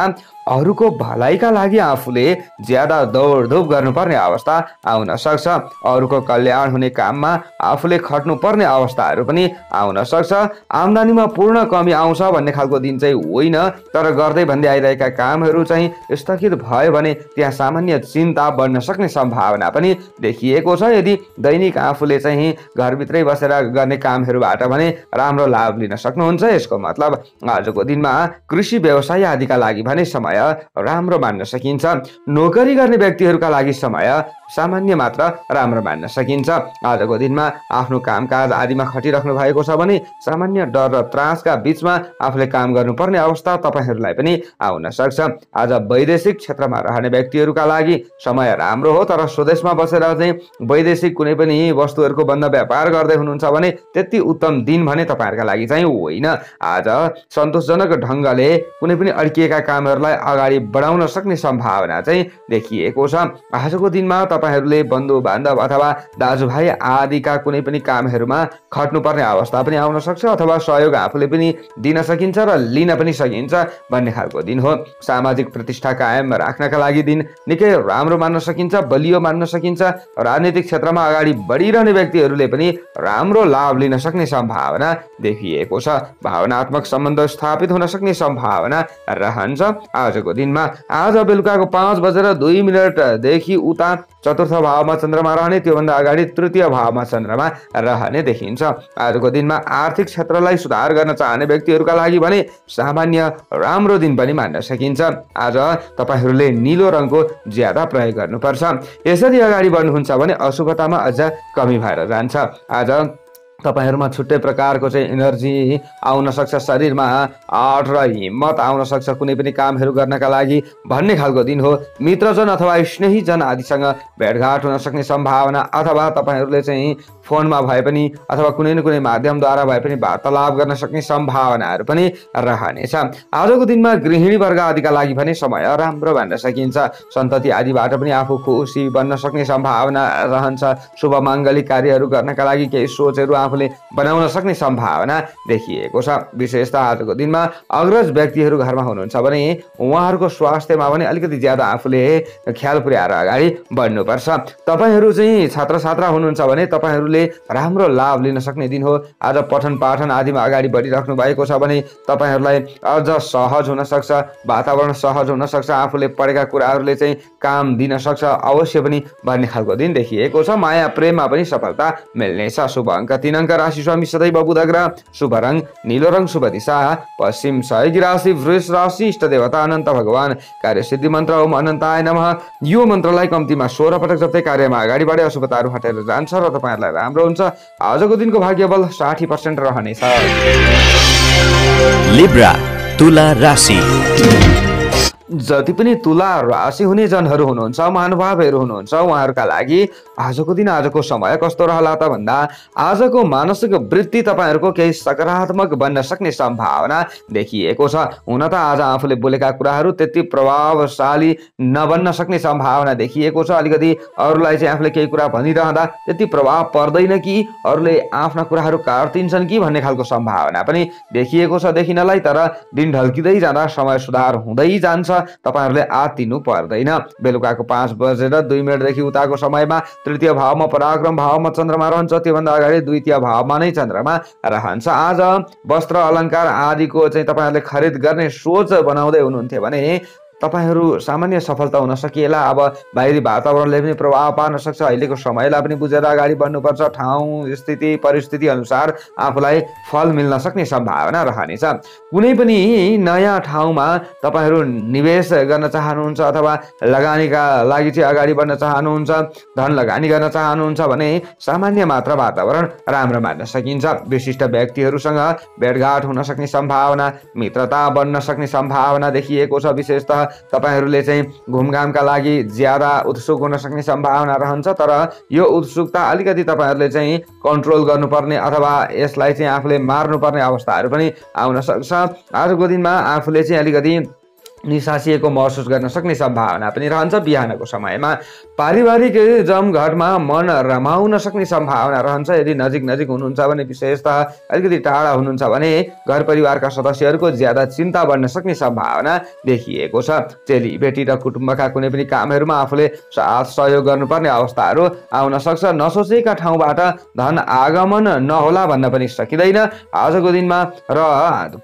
अरूको भलाइका लागि आफूले ज्यादा दौडधुप गर्नुपर्ने अवस्था आउन सक्छ। अरूको कल्याण हुने काममा आफूले खट्नुपर्ने अवस्थाहरू पनि आउन सक्छ। आम्दानीमा पूर्ण कमी आउँछ भन्ने खालको दिन चाहिँ होइन, तर गर्दै भन्दै आइरहेका कामहरू चाहिँ स्थगित भयो भने त्यहाँ सामान्य चिन्ता बढ्न सक्ने सम्भावना पनि देखिएको छ। यदि दैनिक आफूले चाहिँ घरभित्रै बसेर गर्ने कामहरूबाट भने राम्रो लाभ लिन सक्नुहुन्छ। यसको मतलब आजको दिनमा कृषि व्यवसाय आदिका लागि भने समय राम्रो मान्न सकिन्छ। नोकरी गर्ने व्यक्तिहरूका लागि समय सामान्य मात्र राम्रो मान्न सकिन्छ। आजको दिनमा आफ्नो कामकाज आदिमा खटिराख्नु भएको छ भने सामान्य डर र त्रासका बीचमा आफूले काम गर्नुपर्ने अवस्था तपाईँहरूलाई पनि आउन सक्छ। आज वैदेशिक क्षेत्रमा रहने व्यक्तिहरूका लागि समय राम्रो हो, तर स्वदेशमा बसेर चाहिँ वैदेशिक कुनै पनि वस्तुहरूको बन्द व्यापार गर्दै हुनुहुन्छ भने त्यति उत्तम दिन भने तपाईँहरूका लागि चाहिँ होइन। आज सन्तोषजनक ढङ्गले कुनै पनि अड्किएका कामहरूलाई अगाडि बढाउन सक्ने सम्भावना चाहिँ देखिएको छ। आजको दिनमा तपाईहरूले बन्धु बान्धव अथवा दाजुभाइ आदिका कुनै पनि कामहरूमा खट्नुपर्ने अवस्था पनि आउन सक्छ, अथवा सहयोग आफूले पनि दिन सकिन्छ र लिन पनि सकिन्छ भन्ने खालको दिन हो। सामाजिक प्रतिष्ठा कायम राख्नका लागि दिन निकै राम्रो मान्न सकिन्छ, बलियो मान्न सकिन्छ। राजनीतिक क्षेत्रमा अगाडि बढिरहने व्यक्तिहरूले पनि राम्रो लाभ लिन सक्ने सम्भावना देखिएको छ। भावनात्मक सम्बन्ध स्थापित हुन सक्ने सम्भावना रहन्छ। आजको दिनमा आज बेलुकाको 5:02 देखि उता चतुर्थ भावमा चन्द्रमा रहने, त्योभन्दा अगाडि तृतीय भावमा चन्द्रमा रहने देखिन्छ। आजको दिनमा आर्थिक क्षेत्रलाई सुधार गर्न चाहने व्यक्तिहरूका लागि भने सामान्य राम्रो दिन पनि मान्न सकिन्छ। आज तपाईहरूले नीलो रङको ज्यादा प्रयोग गर्नुपर्छ। यसरी अगाडि बढ्नुहुन्छ भने अशुभतामा अझ कमी भएर जान्छ। आज तपाईहरूमा छुट्टै प्रकारको चाहिँ एनर्जी आउन सक्छ, शरीरमा आँट र हिम्मत आउन सक्छ कुनै पनि कामहरू गर्नका लागि भन्ने खालको दिन हो। मित्रजन अथवा स्नेहीजन आदिसँग भेटघाट हुन सक्ने सम्भावना, अथवा तपाईहरूले चाहिँ फोनमा भए पनि अथवा कुनै न कुनै माध्यमद्वारा भए पनि वार्तालाप गर्न सक्ने सम्भावनाहरू पनि रहनेछ। आजको दिनमा गृहिणी वर्ग आदिका लागि भने समय राम्रो भन्न सकिन्छ। सन्तति आदिबाट पनि आफू खुसी बन्न सक्ने सम्भावना रहन्छ। शुभ माङ्गलिक कार्यहरू गर्नका लागि केही सोचहरू आफूले बनाउन सक्ने सम्भावना देखिएको छ। विशेषतः आजको दिनमा अग्रज व्यक्तिहरू घरमा हुनुहुन्छ भने उहाँहरूको स्वास्थ्यमा पनि अलिकति ज्यादा आफूले ख्याल पुर्याएर अगाडि बढ्नुपर्छ। तपाईहरू चाहिँ छात्र छात्रा हुनुहुन्छ भने तपाईहरूले राम्रो लाभ लिन सक्ने दिन हो। आज पठन पाठन आदिमा अगाडि बढिराख्नु भएको छ भने तपाईहरूलाई अझ सहज हुन सक्छ, वातावरण सहज हुन सक्छ, आफूले पढेका कुराहरूले चाहिँ काम दिन सक्छ अवश्य पनि भन्ने खालको दिन देखिएको छ। माया प्रेममा पनि सफलता मिल्नेछ। शुभ अङ्क 3 अङ्क, राशि स्वामी सदैव बुध ग्रह, शुभ रङ नीलो रङ, शुभ दिशा पश्चिम, सहयोगी राशि वृष राशि, इष्ट देवता अनन्त भगवान, कार्य सिद्धि मन्त्र ओम अनन्ताय नमः। यो मन्त्रलाई कम्तीमा 16 पटक जप्दै कार्यमा अगाडि बढे अशुभताहरू हटेर जान्छ र तपाईहरुलाई राम्रो हुन्छ। आजको दिनको भाग्यबल 60% रहनेछ। लिब्रा तुला राशि। जति पनि तुला राशि हुने जनहरू हुनुहुन्छ, महानुभावहरू हुनुहुन्छ, उहाँहरूका लागि आजको दिन आजको समय कस्तो रहला त भन्दा आजको मानसिक वृत्ति तपाईँहरूको केही सकारात्मक बन्न सक्ने सम्भावना देखिएको छ। हुन त आज आफूले बोलेका कुराहरू त्यति प्रभावशाली नबन्न सक्ने सम्भावना देखिएको छ। अलिकति अरूलाई चाहिँ आफूले केही कुरा भनिरहँदा त्यति प्रभाव पर्दैन कि अरूले आफ्ना कुराहरू काटिन्छन् कि भन्ने खालको सम्भावना पनि देखिएको छ देखिनलाई। तर दिन ढल्किँदै जाँदा समय सुधार हुँदै जान्छ, तपाईहरुले आत्तिनु पर्दैन। बेलुकाको 5:02 देखि उताको समयमा तृतीय भावमा पराक्रम भावमा चन्द्रमा रहन्छ, त्योभन्दा अगाडि द्वितीय भावमा नै चन्द्रमा रहन्छ। आज वस्त्र अलङ्कार आदिको चाहिँ तपाईहरुले खरिद गर्ने सोच बनाउँदै हुनुहुन्थ्यो भने तपाईहरु सामान्य सफलता हुन सकिएला। अब बाहिरी वातावरणले पनि प्रभाव पार्न सक्छ। अहिलेको समयलाई पनि बुझेर अगाडि बढ्नुपर्छ। ठाउँ स्थिति परिस्थिति अनुसार आफूलाई फल मिल्न सक्ने सम्भावना रहनेछ। कुनै पनि नयाँ ठाउँमा तपाईहरु निवेश गर्न चाहनुहुन्छ अथवा लगानीका लागि चाहिँ अगाडि बढ्न चाहनुहुन्छ, धन लगानी गर्न चाहनुहुन्छ भने सामान्य मात्र वातावरण राम्रो मान्न सकिन्छ। विशिष्ट व्यक्तिहरुसँग भेटघाट हुन सक्ने सम्भावना, मित्रता बन्न सक्ने सम्भावना देखिएको छ। विशेषतः तपाईहरुले चाहिँ घुमघामका लागि ज्यादा उत्सुक हुन सक्ने सम्भावना रहन्छ। तर यो उत्सुकता अलिकति तपाईहरुले चाहिँ कन्ट्रोल गर्नुपर्ने अथवा यसलाई चाहिँ आफूले मार्नुपर्ने अवस्थाहरू पनि आउन सक्छ। आजको दिनमा आफूले चाहिँ अलिकति निसासिएको महसुस गर्न सक्ने सम्भावना पनि रहन्छ। बिहानको समयमा पारिवारिक जमघटमा मन रमाउन सक्ने सम्भावना रहन्छ। यदि नजिक नजिक हुनुहुन्छ भने, विशेषतः अलिकति टाढा हुनुहुन्छ भने घर परिवारका सदस्यहरूको ज्यादा चिन्ता बढ्न सक्ने सम्भावना देखिएको छ। चेलीबेटी र कुटुम्बका कुनै पनि कामहरूमा आफूले साथ सहयोग गर्नुपर्ने अवस्थाहरू आउन सक्छ। नसोचेका ठाउँबाट धन आगमन नहोला भन्न पनि सकिँदैन आजको दिनमा, र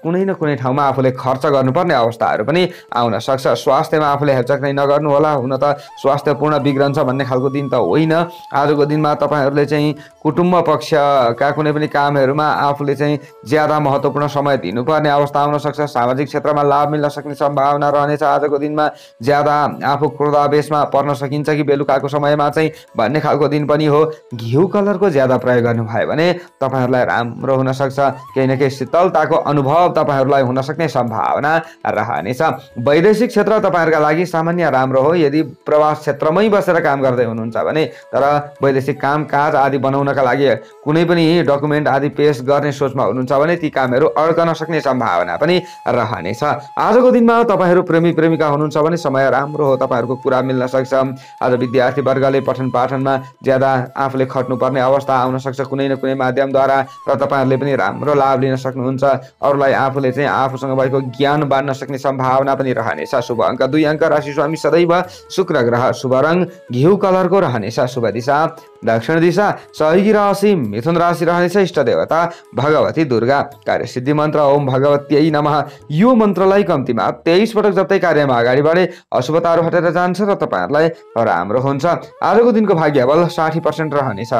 कुनै न कुनै ठाउँमा आफूले खर्च गर्नुपर्ने अवस्थाहरू पनि आउन सक्छ। स्वास्थ्यमा आफूले हेरचाह नै नगर्नु होला। हुन त स्वास्थ्य पूर्ण बिग्रन्छ भन्ने खालको दिन त होइन। आजको दिनमा तपाईहरुले चाहिँ कुटुम्ब पक्षका कुनै पनि कामहरूमा आफूले चाहिँ ज्यादा महत्त्वपूर्ण समय दिनुपर्ने अवस्था आउन सक्छ। सामाजिक क्षेत्रमा लाभ मिल्न सक्ने सम्भावना रहनेछ। आजको दिनमा ज्यादा आफू क्रोधावेशमा पर्न सकिन्छ कि बेलुकाको समयमा चाहिँ भन्ने खालको दिन पनि हो। घिउ कलरको ज्यादा प्रयोग गर्नुभयो भने तपाईहरुलाई राम्रो हुन सक्छ। केही न केही शीतलताको अनुभव तपाईहरुलाई हुन सक्ने सम्भावना रहनेछ। वैदेशिक क्षेत्र तपाईहरुका लागि सामान्य राम्रो हो। यदि प्रवास क्षेत्रमै बसेर काम गर्दै हुनुहुन्छ भने, तर वैदेशिक कामकाज आदि बनाउनका लागि कुनै पनि डकुमेन्ट आदि पेश गर्ने सोचमा हुनुहुन्छ भने ती कामहरू अड्कन सक्ने सम्भावना पनि रहनेछ। आजको दिनमा तपाईहरु प्रेमी प्रेमिका हुनुहुन्छ भने समय राम्रो हो, तपाईहरुको कुरा मिल्न सक्छ। आज विद्यार्थी वर्गले पठन पाठनमा ज्यादा आफूले खट्नुपर्ने अवस्था आउन सक्छ कुनै न कुनै माध्यमद्वारा, र तपाईहरुले पनि राम्रो लाभ लिन सक्नुहुन्छ। अरूलाई आफूले चाहिँ आफूसँग भएको ज्ञान बाँड्न सक्ने सम्भावना पनि रहनेछ। शुभ अङ्क 2 अङ्क। राशि स्वामी सदैव शुक्र ग्रह। शुभ रङ घिउ कलरको रहनेछ। शुभ दिशा दक्षिण दिशा। सहयोगी राशि मिथुन राशि रहनेछ। इष्ट देवता भगवती दुर्गा। कार्यसिद्धि मन्त्र ओम भगवत्यै नमः। यो मन्त्रलाई कम्तीमा 23 पटक जप्दै कार्यमा अगाडि बढे अशुभताहरू हटेर जान्छ र तपाईहरुलाई राम्रो हुन्छ। आजको दिनको भाग्यबल 60% रहनेछ।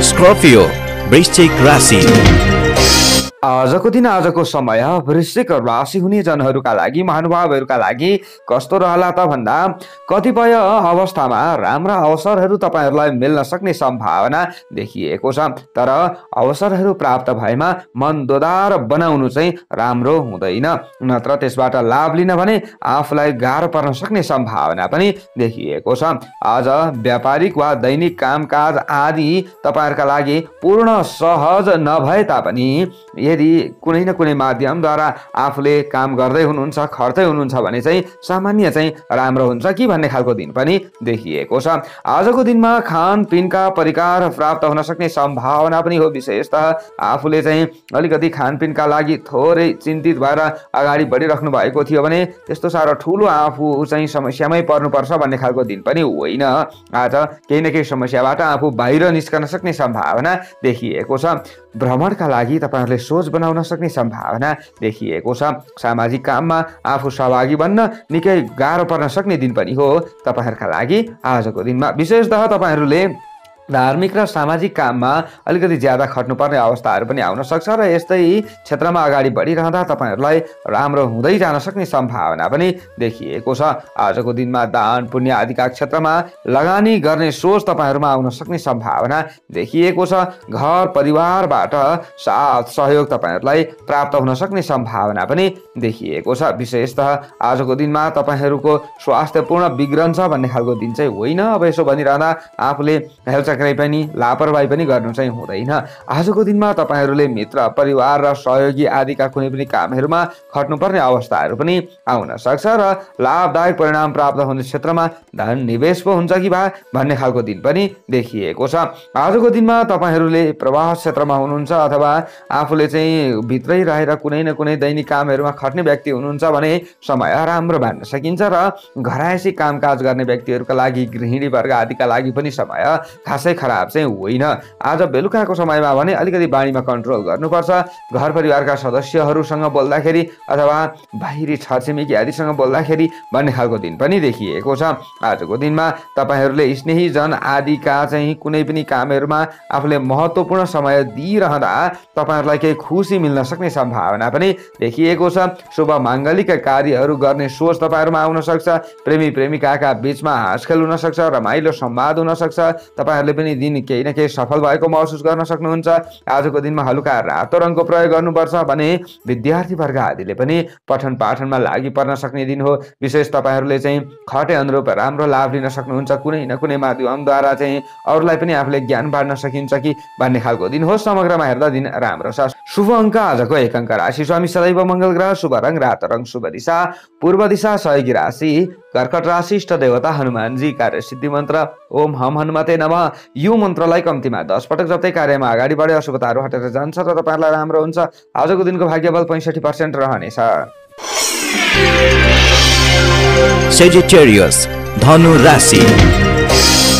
स्कर्पियो वृश्चिक राशि। आजको दिन आजको समय वृश्चिक राशि हुने जनहरूका लागि, महानुभावहरूका लागि कस्तो रहला त भन्दा कतिपय अवस्थामा राम्रा अवसरहरू तपाईहरुलाई मिल्न सक्ने सम्भावना देखिएको छ। तर अवसरहरू प्राप्त भएमा मन दोधार बनाउनु चाहिँ राम्रो हुँदैन, नत्र त्यसबाट लाभ लिन भने आफूलाई गाह्रो पर्न सक्ने सम्भावना पनि देखिएको छ। आज व्यापारिक वा दैनिक कामकाज आदि तपाईहरुका लागि पूर्ण सहज नभए तापनि यदि कुनै न कुनै माध्यमद्वारा आफूले काम गर्दै हुनुहुन्छ, खट्दै हुनुहुन्छ भने चाहिँ सामान्य चाहिँ राम्रो हुन्छ कि भन्ने खालको दिन पनि देखिएको छ। आजको दिनमा खानपिनका परिकार प्राप्त हुन सक्ने सम्भावना पनि हो। विशेषतः आफूले चाहिँ अलिकति खानपिनका लागि थोरै चिन्तित भएर अगाडि बढिराख्नु भएको थियो भने त्यस्तो साह्रो ठुलो आफू चाहिँ समस्यामै पर्नुपर्छ भन्ने खालको दिन पनि होइन। आज केही न केही समस्याबाट आफू बाहिर निस्कन सक्ने सम्भावना देखिएको छ। भ्रमणका लागि तपाईहरुले सोच बनाउन सक्ने सम्भावना देखिएको छ। सामाजिक काममा आफू सहभागी बन्न निकै गाह्रो पर्न सक्ने दिन पनि हो तपाईहरुका लागि आजको दिनमा। विशेषतः तपाईहरुले धार्मिक र सामाजिक काममा अलिकति ज्यादा खट्नुपर्ने अवस्थाहरू पनि आउन सक्छ र यस्तै क्षेत्रमा अगाडि बढिरहँदा तपाईँहरूलाई राम्रो हुँदै जान सक्ने सम्भावना पनि देखिएको छ। आजको दिनमा दान पुण्य आदिका क्षेत्रमा लगानी गर्ने सोच तपाईँहरूमा आउन सक्ने सम्भावना देखिएको छ। घर परिवारबाट साथ सहयोग तपाईँहरूलाई प्राप्त हुन सक्ने सम्भावना पनि देखिएको छ। विशेषतः आजको दिनमा तपाईँहरूको स्वास्थ्य पूर्ण बिग्रन्छ भन्ने खालको दिन चाहिँ होइन। अब यसो भनिरहँदा आफूले हेलचक्राइ पनि लापरवाही पनि गर्नु चाहिँ हुँदैन। आजको दिनमा तपाईँहरूले मित्र परिवार र सहयोगी आदिका कुनै पनि कामहरूमा खट्नुपर्ने अवस्थाहरू पनि आउन सक्छ र लाभदायक परिणाम प्राप्त हुने क्षेत्रमा धन निवेश पो हुन्छ कि भन्ने खालको दिन पनि देखिएको छ। आजको दिनमा तपाईँहरूले प्रवास क्षेत्रमा हुनुहुन्छ अथवा आफूले चाहिँ भित्रै रहेर कुनै न कुनै दैनिक कामहरूमा खट्ने व्यक्ति हुनुहुन्छ भने समय राम्रो मान्न सकिन्छ र घरायसी कामकाज गर्ने व्यक्तिहरूका लागि गृहिणी वर्ग आदिका लागि पनि समय खासै खराब चाहिँ होइन। आज बेलुकाको समयमा भने अलिकति बानीमा कन्ट्रोल गर्नुपर्छ। घर परिवारका सदस्यहरूसँग बोल्दाखेरि अथवा बाहिरी छरछिमेकी आदिसँग बोल्दाखेरि भन्ने खालको दिन पनि देखिएको छ। आजको दिनमा तपाईँहरूले स्नेहीजन आदिका चाहिँ कुनै पनि कामहरूमा आफूले महत्त्वपूर्ण समय दिइरहँदा तपाईँहरूलाई केही खुसी मिल्न सक्ने सम्भावना पनि देखिएको छ। शुभ माङ्गलिक कार्यहरू गर्ने सोच तपाईँहरूमा आउन सक्छ। प्रेमी प्रेमिकाका बीचमा हाँसखेल हुन सक्छ, रमाइलो संवाद हुन सक्छ। तपाईँहरूले पनि दिन केही न केही सफल भएको महसुस गर्न सक्नुहुन्छ। आजको दिनमा हलुका रातो रङको प्रयोग गर्नुपर्छ भने विद्यार्थी वर्ग आदिले पनि पठन पाठनमा लागि पर्न सक्ने दिन हो। विशेष तपाईँहरूले चाहिँ खटे अनुरूप राम्रो लाभ लिन सक्नुहुन्छ। कुनै न कुनै माध्यमद्वारा चाहिँ अरूलाई पनि आफूले ज्ञान बाँड्न सकिन्छ कि भन्ने खालको दिन हो। समग्रमा हेर्दा दिन राम्रो छ। शुभ अङ्क आजको 1 अङ्क राशि स्वामी सदैव मङ्गल ग्रह, शुभ रङ रातो रङ, शुभ दिशा पूर्व दिशा, सहयोगी राशि कर्कट राशि, इष्ट देवता हनुमानजी, कार्य सिद्धि मन्त्र ओम हम हनुमते नमः। यो मन्त्रलाई कम्तीमा 10 पटक जप्दै कार्यमा अगाडि बढे अशुभताहरू हटेर जान्छ र तपाईँहरूलाई राम्रो हुन्छ। आजको दिनको भाग्यबल 65% रहनेछ। सेजिटेरियस धनु राशि।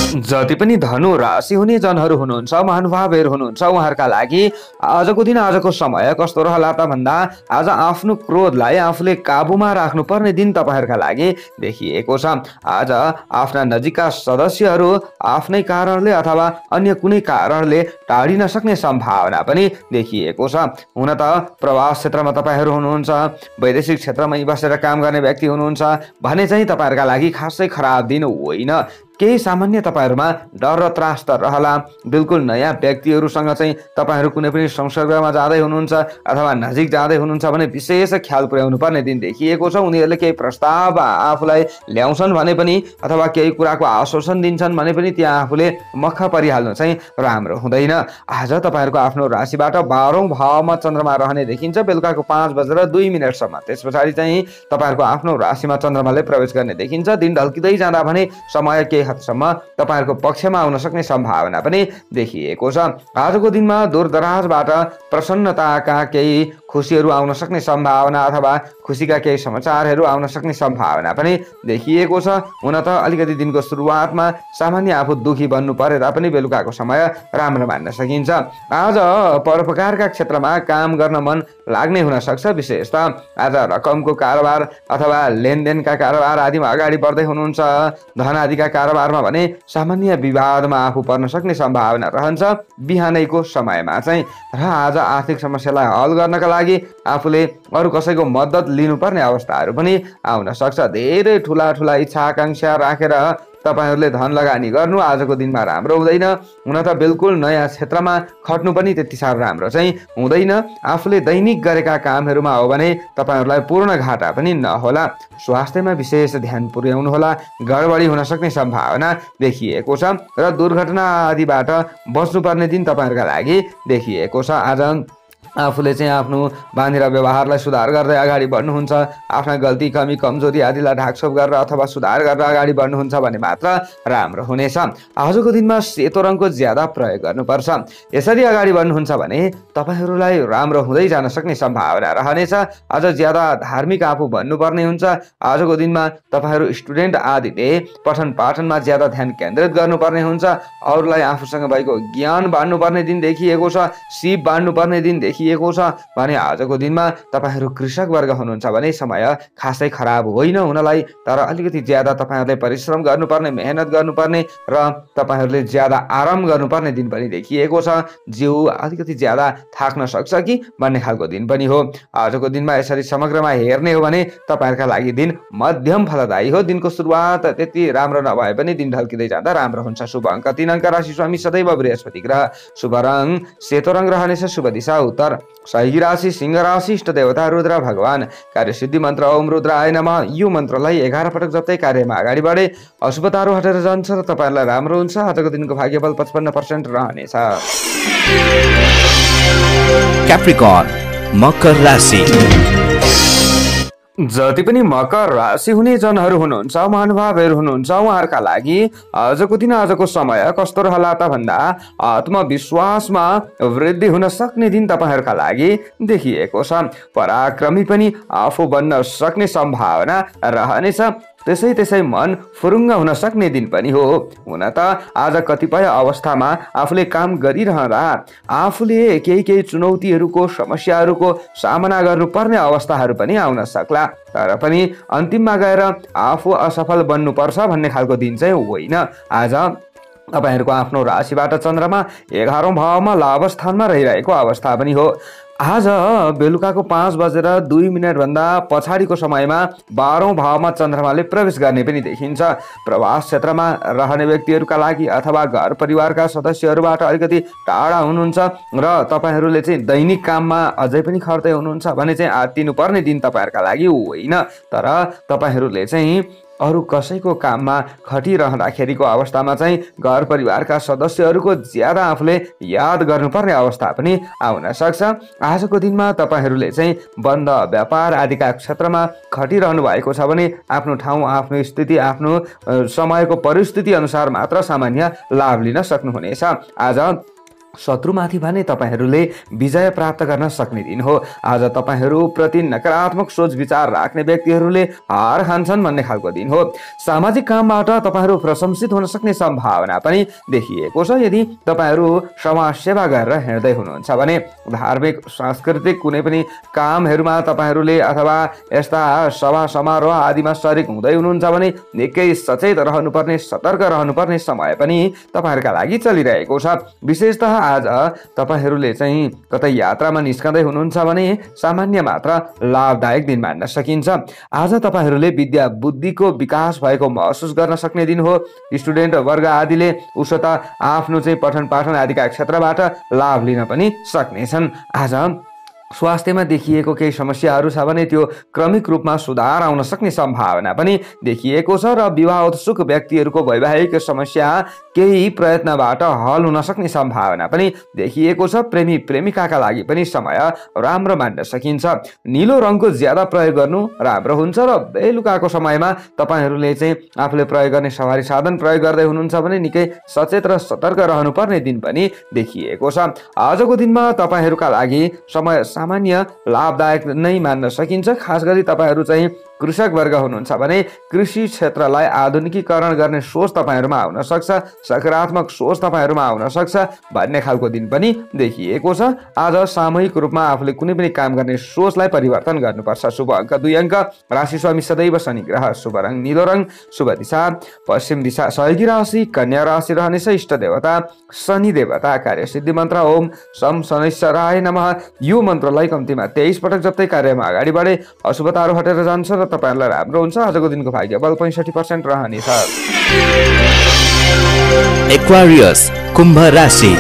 जति पनि धनु राशि हुने जनहरू हुनुहुन्छ, महानुभावहरू हुनुहुन्छ, उहाँहरूका लागि आजको दिन आजको समय कस्तो रहला त भन्दा आज आफ्नो क्रोधलाई आफूले काबुमा राख्नुपर्ने दिन तपाईँहरूका लागि देखिएको छ। आज आफ्ना नजिकका सदस्यहरू आफ्नै कारणले अथवा अन्य कुनै कारणले टाढिन सक्ने सम्भावना पनि देखिएको छ। हुन त प्रवास क्षेत्रमा तपाईँहरू हुनुहुन्छ, वैदेशिक क्षेत्रमै बसेर काम गर्ने व्यक्ति हुनुहुन्छ भने चाहिँ तपाईँहरूका लागि खासै खराब दिन होइन। केही सामान्य तपाईँहरूमा डर र त्रास त रहला। बिल्कुल नयाँ व्यक्तिहरूसँग चाहिँ तपाईँहरू कुनै पनि संसर्गमा जाँदै हुनुहुन्छ अथवा नजिक जाँदै हुनुहुन्छ भने विशेष ख्याल पुर्याउनु पर्ने दिन देखिएको छ। उनीहरूले केही प्रस्ताव आफूलाई ल्याउँछन् भने पनि अथवा केही कुराको आश्वासन दिन्छन् भने पनि त्यहाँ आफूले मख परिहाल्नु चाहिँ राम्रो हुँदैन। आज तपाईँहरूको आफ्नो राशिबाट 12औं भावमा चन्द्रमा रहने देखिन्छ बेलुकाको 5:02 त्यस पछाडि चाहिँ तपाईँहरूको आफ्नो राशिमा चन्द्रमाले प्रवेश गर्ने देखिन्छ। दिन ढल्किँदै जाँदा भने समय केही हदसम्म तपाईँहरूको पक्षमा आउन सक्ने सम्भावना पनि देखिएको छ। आजको दिनमा दूरदराजबाट प्रसन्नताका केही खुसीहरू आउन सक्ने सम्भावना अथवा खुसीका केही समाचारहरू आउन सक्ने सम्भावना पनि देखिएको छ। हुन त अलिकति दिनको सुरुवातमा सामान्य आफू दुखी बन्नु परे तापनि बेलुकाको समय राम्रो मान्न सकिन्छ। आज परोपकारका क्षेत्रमा काम गर्न मन लाग्ने हुन सक्छ। विशेषतः आज रकमको कारोबार अथवा लेनदेनका कारोबार आदिमा अगाडि बढ्दै हुनुहुन्छ। धन आदिका कारोबारमा भने सामान्य विवादमा आफू पर्न सक्ने सम्भावना रहन्छ बिहानैको समयमा चाहिँ। र आज आर्थिक समस्यालाई हल गर्नका लागि आफूले अरू कसैको मद्दत लिनुपर्ने अवस्थाहरू पनि आउन सक्छ। धेरै ठुला ठुला इच्छा आकांक्षा राखेर तपाईहरुले धन लगानी गर्नु आजको दिनमा राम्रो हुँदैन। हुन त बिल्कुल नयाँ क्षेत्रमा खट्नु पनि त्यति साह्रो राम्रो चाहिँ हुँदैन। आफूले दैनिक गरेका कामहरुमा हो भने तपाईहरुलाई पूर्ण घाटा पनि नहोला। स्वास्थ्यमा विशेष ध्यान पुर्याउनु होला, गडबडी हुन सक्ने सम्भावना देखिएको छ र दुर्घटना आदिबाट बच्नुपर्ने दिन तपाईहरुका लागि देखिएको छ। आज आफूले चाहिँ आफ्नो बानी र व्यवहारलाई सुधार गर्दै अगाडि बढ्नुहुन्छ। आफ्ना गल्ती कमी कमजोरी आदिलाई ढाकछोप गरेर अथवा सुधार गरेर अगाडि बढ्नुहुन्छ भने मात्र राम्रो हुनेछ। आजको दिनमा सेतो रङको ज्यादा प्रयोग गर्नुपर्छ। यसरी अगाडि बढ्नुहुन्छ भने तपाईहरुलाई राम्रो हुँदै जान सक्ने सम्भावना रहनेछ। आज ज्यादा धार्मिक आफू बन्नुपर्ने हुन्छ। आजको दिनमा तपाईहरु स्टुडेन्ट आदिले पठन पाठनमा ज्यादा ध्यान केन्द्रित गर्नुपर्ने हुन्छ। अरूलाई आफूसँग भएको ज्ञान बाँड्नुपर्ने दिन देखिएको छ। सिप बाँड्नुपर्ने दिन देखिएको देखिएको छ भने आजको दिनमा तपाईहरु कृषक वर्ग हुनुहुन्छ भने समय खासै खराब होइन हुनलाई, तर अलिकति ज्यादा तपाईहरुले परिश्रम गर्नुपर्ने, मेहनत गर्नुपर्ने र तपाईहरुले ज्यादा आराम गर्नुपर्ने दिन पनि देखिएको छ। जिउ अलिकति ज्यादा थाक्न सक्छ कि भन्ने खालको दिन पनि हो। आजको दिनमा यसरी समग्रमा हेर्ने हो भने तपाईहरुका लागि दिन मध्यम फलदायी हो। दिनको सुरुवात त्यति राम्रो नभए पनि दिन ढल्किँदै जाँदा राम्रो हुन्छ। शुभ अङ्क 3 अङ्क, राशि स्वामी सदैव बृहस्पति ग्रह, शुभ रङ सेतो रङ रहनेछ, शुभ दिशा उत्तर, सही राशि सिंह राशि, इष्ट देवता रुद्र भगवान, कार्यसिद्धि मन्त्र ओम रुद्राय नमः। यो मन्त्रलाई 11 पटक जप्दै कार्यमा अगाडि बढे अशुभ तारो हटेर जान्छ र तपाईहरुलाई राम्रो हुन्छ। आजको दिनको भाग्यबल 55% रहनेछ। क्याप्रिकर्न मकर राशि। जति पनि मकर राशि हुने जनहरू हुनुहुन्छ, महानुभावहरू हुनुहुन्छ, उहाँहरूका लागि आजको दिन आजको समय कस्तो रहला त भन्दा आत्मविश्वासमा वृद्धि हुन सक्ने दिन तपाईहरुका लागि देखिएको छ। पराक्रमी पनि आफू बन्न सक्ने सम्भावना रहनेछ। त्यसै मन फुरुङ्ग हुन सक्ने दिन पनि हो। हुन त आज कतिपय अवस्थामा आफूले काम गरिरहँदा आफूले केही चुनौतीहरूको, समस्याहरूको सामना गर्नुपर्ने अवस्थाहरू पनि आउन सक्ला, तर पनि अन्तिममा गएर आफू असफल बन्नुपर्छ भन्ने खालको दिन चाहिँ होइन। आज तपाईहरुको आफ्नो राशिबाट चन्द्रमा 11औं भावमा लाभ स्थानमा रहिरहेको अवस्था पनि हो। आज बेलुकाको 5:02 भन्दा पछाडिको समयमा 12औं भावमा चन्द्रमाले प्रवेश गर्ने पनि देखिन्छ। प्रवास क्षेत्रमा रहने व्यक्तिहरूका लागि अथवा घर परिवारका सदस्यहरूबाट अलिकति टाढा हुनुहुन्छ र तपाईहरुले चाहिँ दैनिक काममा अझै पनि खर्दै हुनुहुन्छ भने चाहिँ आत्तिनु पर्ने दिन तपाईहरुका लागि होइन, तर तपाईहरुले चाहिँ अरु कसैको काममा खटिरहँदाखेरिको अवस्थामा चाहिँ घर परिवारका सदस्यहरूको ज्यादा आफूले याद गर्नुपर्ने अवस्था पनि आउन सक्छ। आजको दिनमा तपाईहरुले चाहिँ बन्द व्यापार आदिका क्षेत्रमा खटिरहनु भएको छ भने आफ्नो ठाउँ, आफ्नो स्थिति, आफ्नो समयको परिस्थिति अनुसार मात्र सामान्य लाभ लिन सक्नुहुनेछ। आज शत्रुमाथि भने तपाईहरुले विजय प्राप्त गर्न सक्ने दिन हो। आज तपाईहरु प्रति नकारात्मक सोच विचार राख्ने व्यक्तिहरूले हार खान्छन् भन्ने खालको दिन हो। सामाजिक कामबाट तपाईहरु प्रशंसित हुन सक्ने सम्भावना पनि देखिएको छ। यदि तपाईहरु समाज सेवा गरेर हिँड्दै हुनुहुन्छ भने धार्मिक सांस्कृतिक कुनै पनि कामहरुमा तपाईहरुले अथवा यस्ता सभा समारोह आदिमा शरीक हुँदै हुनुहुन्छ भने निकै सचेत रहनुपर्ने, सतर्क रहनुपर्ने समय पनि तपाईहरुका लागि चलिरहेको छ। विशेषतः आज तपाईहरुले चाहिँ कतै यात्रामा निस्कँदै हुनुहुन्छ भने सामान्य मात्र लाभदायक दिन मान्न सकिन्छ। आज तपाईहरुले विद्या बुद्धिको विकास भएको महसुस गर्न सक्ने दिन हो। स्टुडेन्ट वर्ग आदिले उसो त आफ्नो चाहिँ पठन पाठन आदिका क्षेत्रबाट लाभ लिन पनि सक्नेछन्। आज स्वास्थ्यमा देखिएको केही समस्याहरू छ भने त्यो क्रमिक रूपमा सुधार आउन सक्ने सम्भावना पनि देखिएको छ र विवाह उत्सुक व्यक्तिहरूको वैवाहिक समस्या केही प्रयत्नबाट हल हुन सक्ने सम्भावना पनि देखिएको छ। प्रेमी प्रेमिकाका लागि पनि समय राम्रो मान्न सकिन्छ। नीलो रङको ज्यादा प्रयोग गर्नु राम्रो हुन्छ र बेलुकाको समयमा तपाईहरुले चाहिँ आफूले प्रयोग गर्ने सवारी साधन प्रयोग गर्दै हुनुहुन्छ भने निकै सचेत र सतर्क रहनुपर्ने दिन पनि देखिएको छ। आजको दिनमा तपाईहरुका लागि समय सामान्य लाभदायक नै मान्न सकिन्छ। खास गरी तपाईहरु चाहिँ कृषक वर्ग हुनुहुन्छ भने कृषि क्षेत्रलाई आधुनिकीकरण गर्ने सोच तपाईहरुमा आउन सक्छ, सकारात्मक सोच तपाईहरुमा आउन सक्छ भन्ने खालको दिन पनि देखिएको छ। आज सामूहिक रूपमा आफूले कुनै पनि काम गर्ने सोचलाई परिवर्तन गर्नुपर्छ। शुभ अङ्क 2 अङ्क, राशि स्वामी सदैव शनि ग्रह, शुभ रङ नीलो रङ, शुभ दिशा पश्चिम दिशा, सहयोगी राशि कन्या राशि रहनेछ, इष्ट देवता शनि देवता, कार्यसिद्धि मन्त्र ओम सम शनैश्चराय नमः। यो मन्त्रलाई कम्तीमा 23 पटक जप्दै कार्यमा अगाडि बढे अशुभ तारो हटेर जान्छ र तपाईहरुलाई राम्रो हुन्छ। आजको दिनको भाग्यबल 65% रहनेछ। एक्वारियस कुम्भ राशि।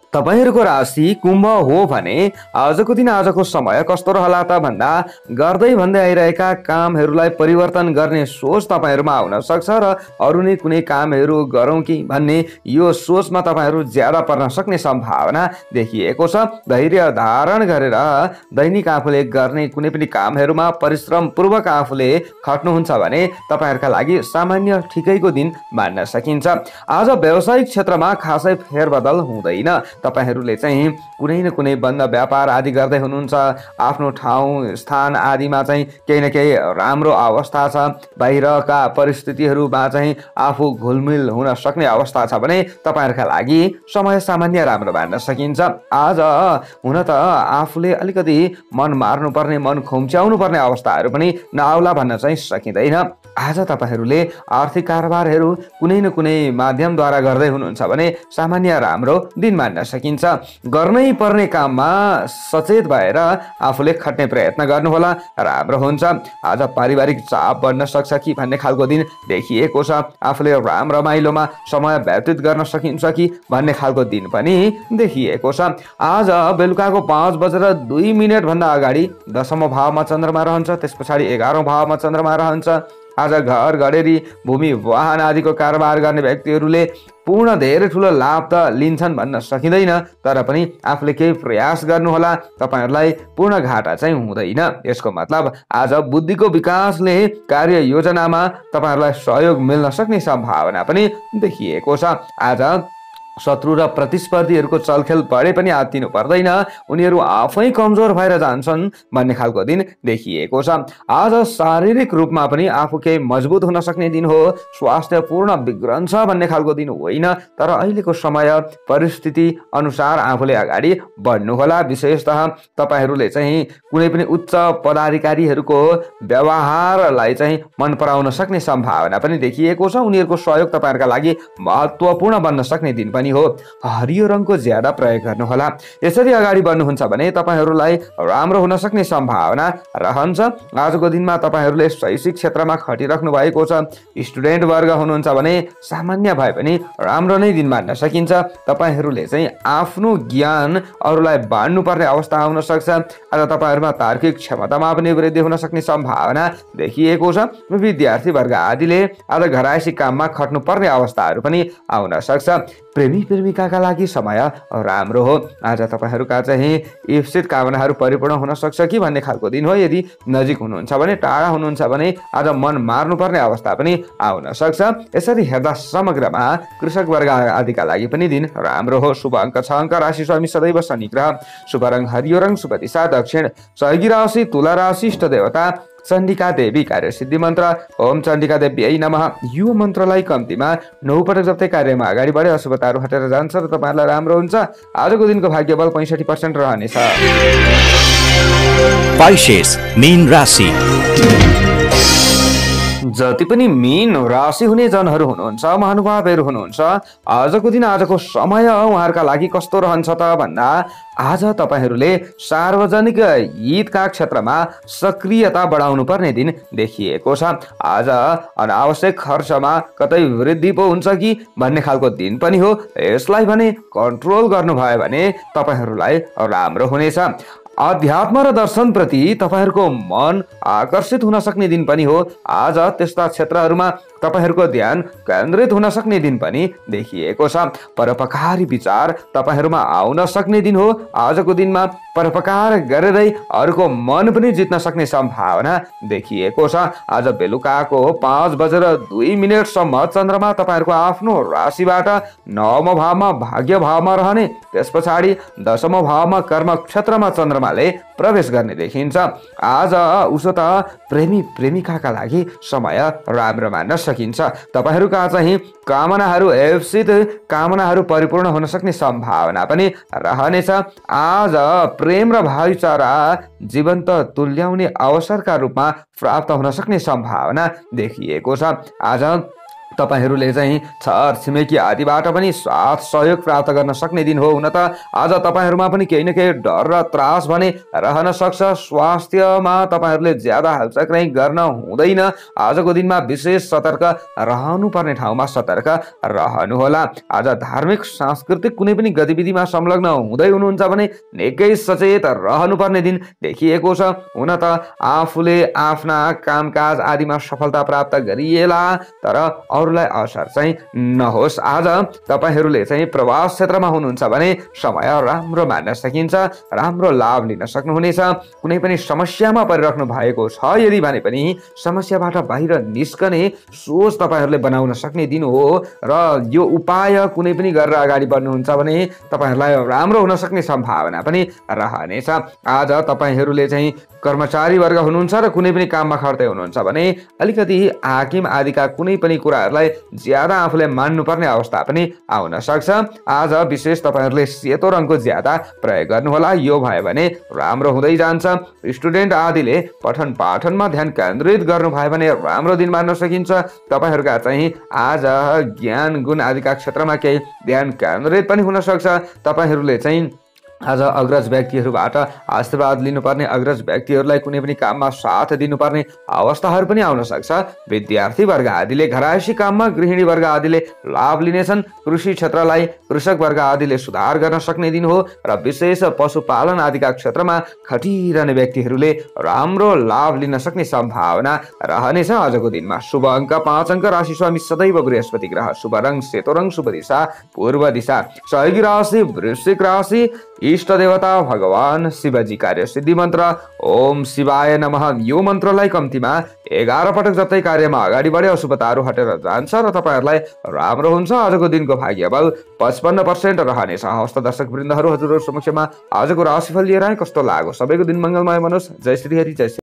तपाईहरुको राशि कुम्भ हो भने आजको दिन आजको समय कस्तो रहला त भन्दा गर्दै भन्दै आइरहेका कामहरुलाई परिवर्तन गर्ने सोच तपाईहरुमा आउन सक्छ र अरु नै कुनै कामहरु गरौँ कि भन्ने यो सोचमा तपाईहरु ज्यादा पर्न सक्ने सम्भावना देखिएको छ। धैर्य धारण गरेर दैनिक आफूले गर्ने कुनै पनि कामहरुमा परिश्रम पूर्वक आफूले खट्नुहुन्छ भने तपाईहरुका लागि सामान्य ठिकैको दिन मान्न सकिन्छ। आज व्यावसायिक क्षेत्रमा खासै फेरबदल हुँदैन। तपाईहरूले चाहिँ कुनै न कुनै बन्द व्यापार आदि गर्दै हुनुहुन्छ, आफ्नो ठाउँ स्थान आदिमा चाहिँ केही न केही राम्रो अवस्था छ, बाहिरका परिस्थितिहरूमा चाहिँ आफू घुलमिल हुन सक्ने अवस्था छ भने तपाईँहरूका लागि समय सामान्य राम्रो मान्न सकिन्छ। आज हुन त आफूले अलिकति मन मार्नुपर्ने, मन खुम्च्याउनु पर्ने अवस्थाहरू पनि नआउला भन्न चाहिँ सकिँदैन। आज तपाईँहरूले आर्थिक कारोबारहरू कुनै न कुनै माध्यमद्वारा गर्दै हुनुहुन्छ भने सामान्य राम्रो दिन मान्न सकिन्छ। गर्नै पर्ने काममा सचेत भएर आफूले खट्ने प्रयत्न गर्नुहोला, राम्रो हुन्छ। आज पारिवारिक चाप बढ्न सक्छ कि भन्ने खालको दिन देखिएको छ। आफूले राम रमाइलोमा समय व्यतीत गर्न सकिन्छ कि भन्ने खालको दिन पनि देखिएको छ। आज बेलुकाको 5:02 भन्दा अगाडि 10औं भावमा चन्द्रमा रहन्छ, त्यस पछाडि 11औं भावमा चन्द्रमा रहन्छ। आज घर घडेरी भूमि वाहन आदिको कारोबार गर्ने व्यक्तिहरूले पूर्ण धेरै ठुलो लाभ त लिन्छन् भन्न सकिँदैन, तर पनि आफूले केही प्रयास गर्नुहोला, तपाईहरूलाई पूर्ण घाटा चाहिँ हुँदैन। यसको मतलब आज बुद्धिको विकासले कार्य योजनामा तपाईहरूलाई सहयोग मिल्न सक्ने सम्भावना पनि देखिएको छ। आज शत्रु र प्रतिस्पर्धीहरूको चलखेल बढे पनि आत्तिनु पर्दैन, उनीहरू आफै कमजोर भएर जान्छन् भन्ने खालको दिन देखिएको छ। आज शारीरिक रूपमा पनि आफू केही मजबुत हुन सक्ने दिन हो, स्वास्थ्य पूर्ण बिग्रन्छ भन्ने खालको दिन होइन, तर अहिलेको समय परिस्थिति अनुसार आफूले अगाडि बढ्नुहोला। विशेषतः तपाईहरूले चाहिँ कुनै पनि उच्च पदाधिकारीहरूको व्यवहारलाई चाहिँ मन पराउन सक्ने सम्भावना पनि देखिएको छ। उनीहरूको सहयोग तपाईँहरूका लागि महत्त्वपूर्ण बन्न सक्ने दिन पनि हो। हरियो रङको ज्यादा प्रयोग गर्नुहोला। यसरी अगाडि बढ्नुहुन्छ भने तपाईहरूलाई राम्रो हुन सक्ने सम्भावना रहन्छ। आजको दिनमा तपाईहरूले शैक्षिक क्षेत्रमा खटिराख्नु भएको छ, स्टुडेन्ट वर्ग हुनुहुन्छ भने सामान्य भए पनि राम्रो नै दिन मान्न सकिन्छ। तपाईहरूले चाहिँ आफ्नो ज्ञान अरूलाई बाँड्नु पर्ने अवस्था आउन सक्छ। आज तपाईहरूमा तार्किक क्षमतामा पनि वृद्धि हुन सक्ने सम्भावना देखिएको छ। विद्यार्थी वर्ग आदिले आज घरायसी काममा खट्नु पर्ने अवस्थाहरू पनि आउन सक्छ। प्रेमी प्रेमिकाका लागि समय राम्रो हो। आज तपाईहरूका चाहिँ इप्सित कामनाहरू परिपूर्ण हुन सक्छ कि भन्ने खालको दिन हो। यदि नजिक हुनुहुन्छ भने, टाढा हुनुहुन्छ भने आज मन मार्नुपर्ने अवस्था पनि आउन सक्छ। यसरी हेर्दा समग्रमा कृषक वर्ग आदिका लागि पनि दिन राम्रो हो। शुभ अङ्क 6 अङ्क, राशि स्वामी सदैव शनि ग्रह, शुभ रङ हरियो रङ, शुभ दिशा दक्षिण, सहयोगी राशि तुला राशि, इष्ट देवता चण्डिका देवी, कार्य सिद्धि मन्त्र ओम चण्डिका देवी नमः। यो मन्त्रलाई कम्तीमा 9 पटक जप्दै कार्यमा अगाडि बढे अशुभताहरू हटेर जान्छ र तपाईहरुलाई राम्रो हुन्छ। आजको दिनको भाग्यबल 65% रहनेछ। पाइसेस मीन राशि। जति पनि मीन राशि हुने जनहरू हुनुहुन्छ, महानुभावहरू हुनुहुन्छ, आजको दिन, आजको समय उहाँहरूका लागि कस्तो रहन्छ त भन्दा आज तपाईहरूले सार्वजनिक हितका क्षेत्रमा सक्रियता बढाउनु पर्ने दिन देखिएको छ। आज अनावश्यक खर्चमा कतै वृद्धि पो हुन्छ कि भन्ने खालको दिन पनि हो। यसलाई भने कन्ट्रोल गर्नुभयो भने तपाईहरूलाई राम्रो हुनेछ। अध्यात्म र दर्शन प्रति तपाईहरूको मन आकर्षित हुन सक्ने दिन पनि हो। आज त्यस्ता क्षेत्रहरूमा तपाईहरूको ध्यान केन्द्रित हुन सक्ने दिन पनि देखिएको छ। परोपकारी विचार तपाईहरूमा आउन सक्ने दिन हो। आजको दिनमा परोपकार गरेरै अरूको मन पनि जित्न सक्ने सम्भावना देखिएको छ। आज बेलुकाको 5:02 सम्म चन्द्रमा तपाईहरूको आफ्नो राशिबाट 9औं भावमा भाग्य भावमा रहने, त्यस पछाडि 10औं भावमा कर्म क्षेत्रमा चन्द्रमाले प्रवेश गर्ने देखिन्छ। आज उसो त प्रेमी प्रेमिकाका लागि समय राम्रो मान्न सकिन्छ। तपाईहरूका चाहिँ कामनाहरू, एवसित कामनाहरू परिपूर्ण हुन सक्ने सम्भावना पनि रहनेछ। आज प्रेम र भाइचारा जीवन्त तुल्याउने अवसरका रूपमा प्राप्त हुन सक्ने सम्भावना देखिएको छ। आज तपाईहरूले चाहिँ छर छिमेकी आदिबाट पनि साथ सहयोग प्राप्त गर्न सक्ने दिन हो। हुन त आज तपाईहरूमा पनि केही न केही डर र त्रास भने रहन सक्छ। स्वास्थ्यमा तपाईहरूले ज्यादा हालचक्राइ गर्न हुँदैन। आजको दिनमा विशेष सतर्क रहनुपर्ने ठाउँमा सतर्क रहनुहोला। आज धार्मिक सांस्कृतिक कुनै पनि गतिविधिमा संलग्न हुँदै हुनुहुन्छ भने निकै सचेत रहनुपर्ने दिन देखिएको छ। हुन त आफूले आफ्ना कामकाज आदिमा सफलता प्राप्त गरिएला, तर अरूलाई असर चाहिँ नहोस्। आज तपाईहरूले चाहिँ प्रवास क्षेत्रमा हुनुहुन्छ भने समय राम्रो मान्न सकिन्छ, राम्रो लाभ लिन सक्नुहुनेछ। कुनै पनि समस्यामा परिराख्नु भएको छ यदि भने पनि समस्याबाट बाहिर निस्कने सोच तपाईहरूले बनाउन सक्ने दिन हो र यो उपाय कुनै पनि गरेर अगाडि बढ्नुहुन्छ भने तपाईहरूलाई राम्रो हुन सक्ने सम्भावना पनि रहनेछ। आज तपाईहरूले चाहिँ कर्मचारी वर्ग हुनुहुन्छ र कुनै पनि काममा खर्दै हुनुहुन्छ भने अलिकति हाकिम आदिका कुनै पनि कुराहरूलाई ज्यादा आफूले मान्नुपर्ने अवस्था पनि आउन सक्छ। आज विशेष तपाईहरूले सेतो रङको ज्यादा प्रयोग गर्नुहोला, यो भयो भने राम्रो हुँदै जान्छ। स्टुडेन्ट आदिले पठन पाठनमा ध्यान केन्द्रित गर्नुभयो भने राम्रो दिन मान्न सकिन्छ। तपाईहरूका चाहिँ आज ज्ञान गुण आदिका क्षेत्रमा केही ध्यान केन्द्रित पनि हुन सक्छ। तपाईहरूले चाहिँ आज अग्रज व्यक्तिहरूबाट आशीर्वाद लिनुपर्ने, अग्रज व्यक्तिहरूलाई कुनै पनि काममा साथ दिनुपर्ने अवस्थाहरू पनि आउन सक्छ। विद्यार्थी वर्ग आदिले घरायसी काममा, गृहिणी वर्ग आदिले लाभ लिनेछन्। कृषि क्षेत्रलाई कृषक वर्ग आदिले सुधार गर्न सक्ने दिन हो र विशेष पशुपालन आदिका क्षेत्रमा खटिरहने व्यक्तिहरूले राम्रो लाभ लिन सक्ने सम्भावना रहनेछ। आजको दिनमा शुभ अङ्क 5 अङ्क, राशि स्वामी सदैव बृहस्पति ग्रह, शुभ रङ सेतो रङ, शुभ दिशा पूर्व दिशा, सहयोगी राशि वृश्चिक राशि, इष्ट देवता भगवान शिवजी, कार्य सिद्धि मन्त्र ओम शिवाय नमः। यो मन्त्रलाई कम्तीमा 11 पटक जप्दै कार्यमा अगाडि बढे अशुभताहरू हटेर जान्छ र तपाईहरूलाई राम्रो हुन्छ। आजको दिनको भाग्य बल 55% रहनेछ। हस्त दर्शक वृन्दहरू, हजुरहरू समक्षमा आजको राशिफल लिएर आए, कस्तो लाग्यो? सबैको दिन मङ्गलमय मनोस्। जय श्री हरि, जय श्री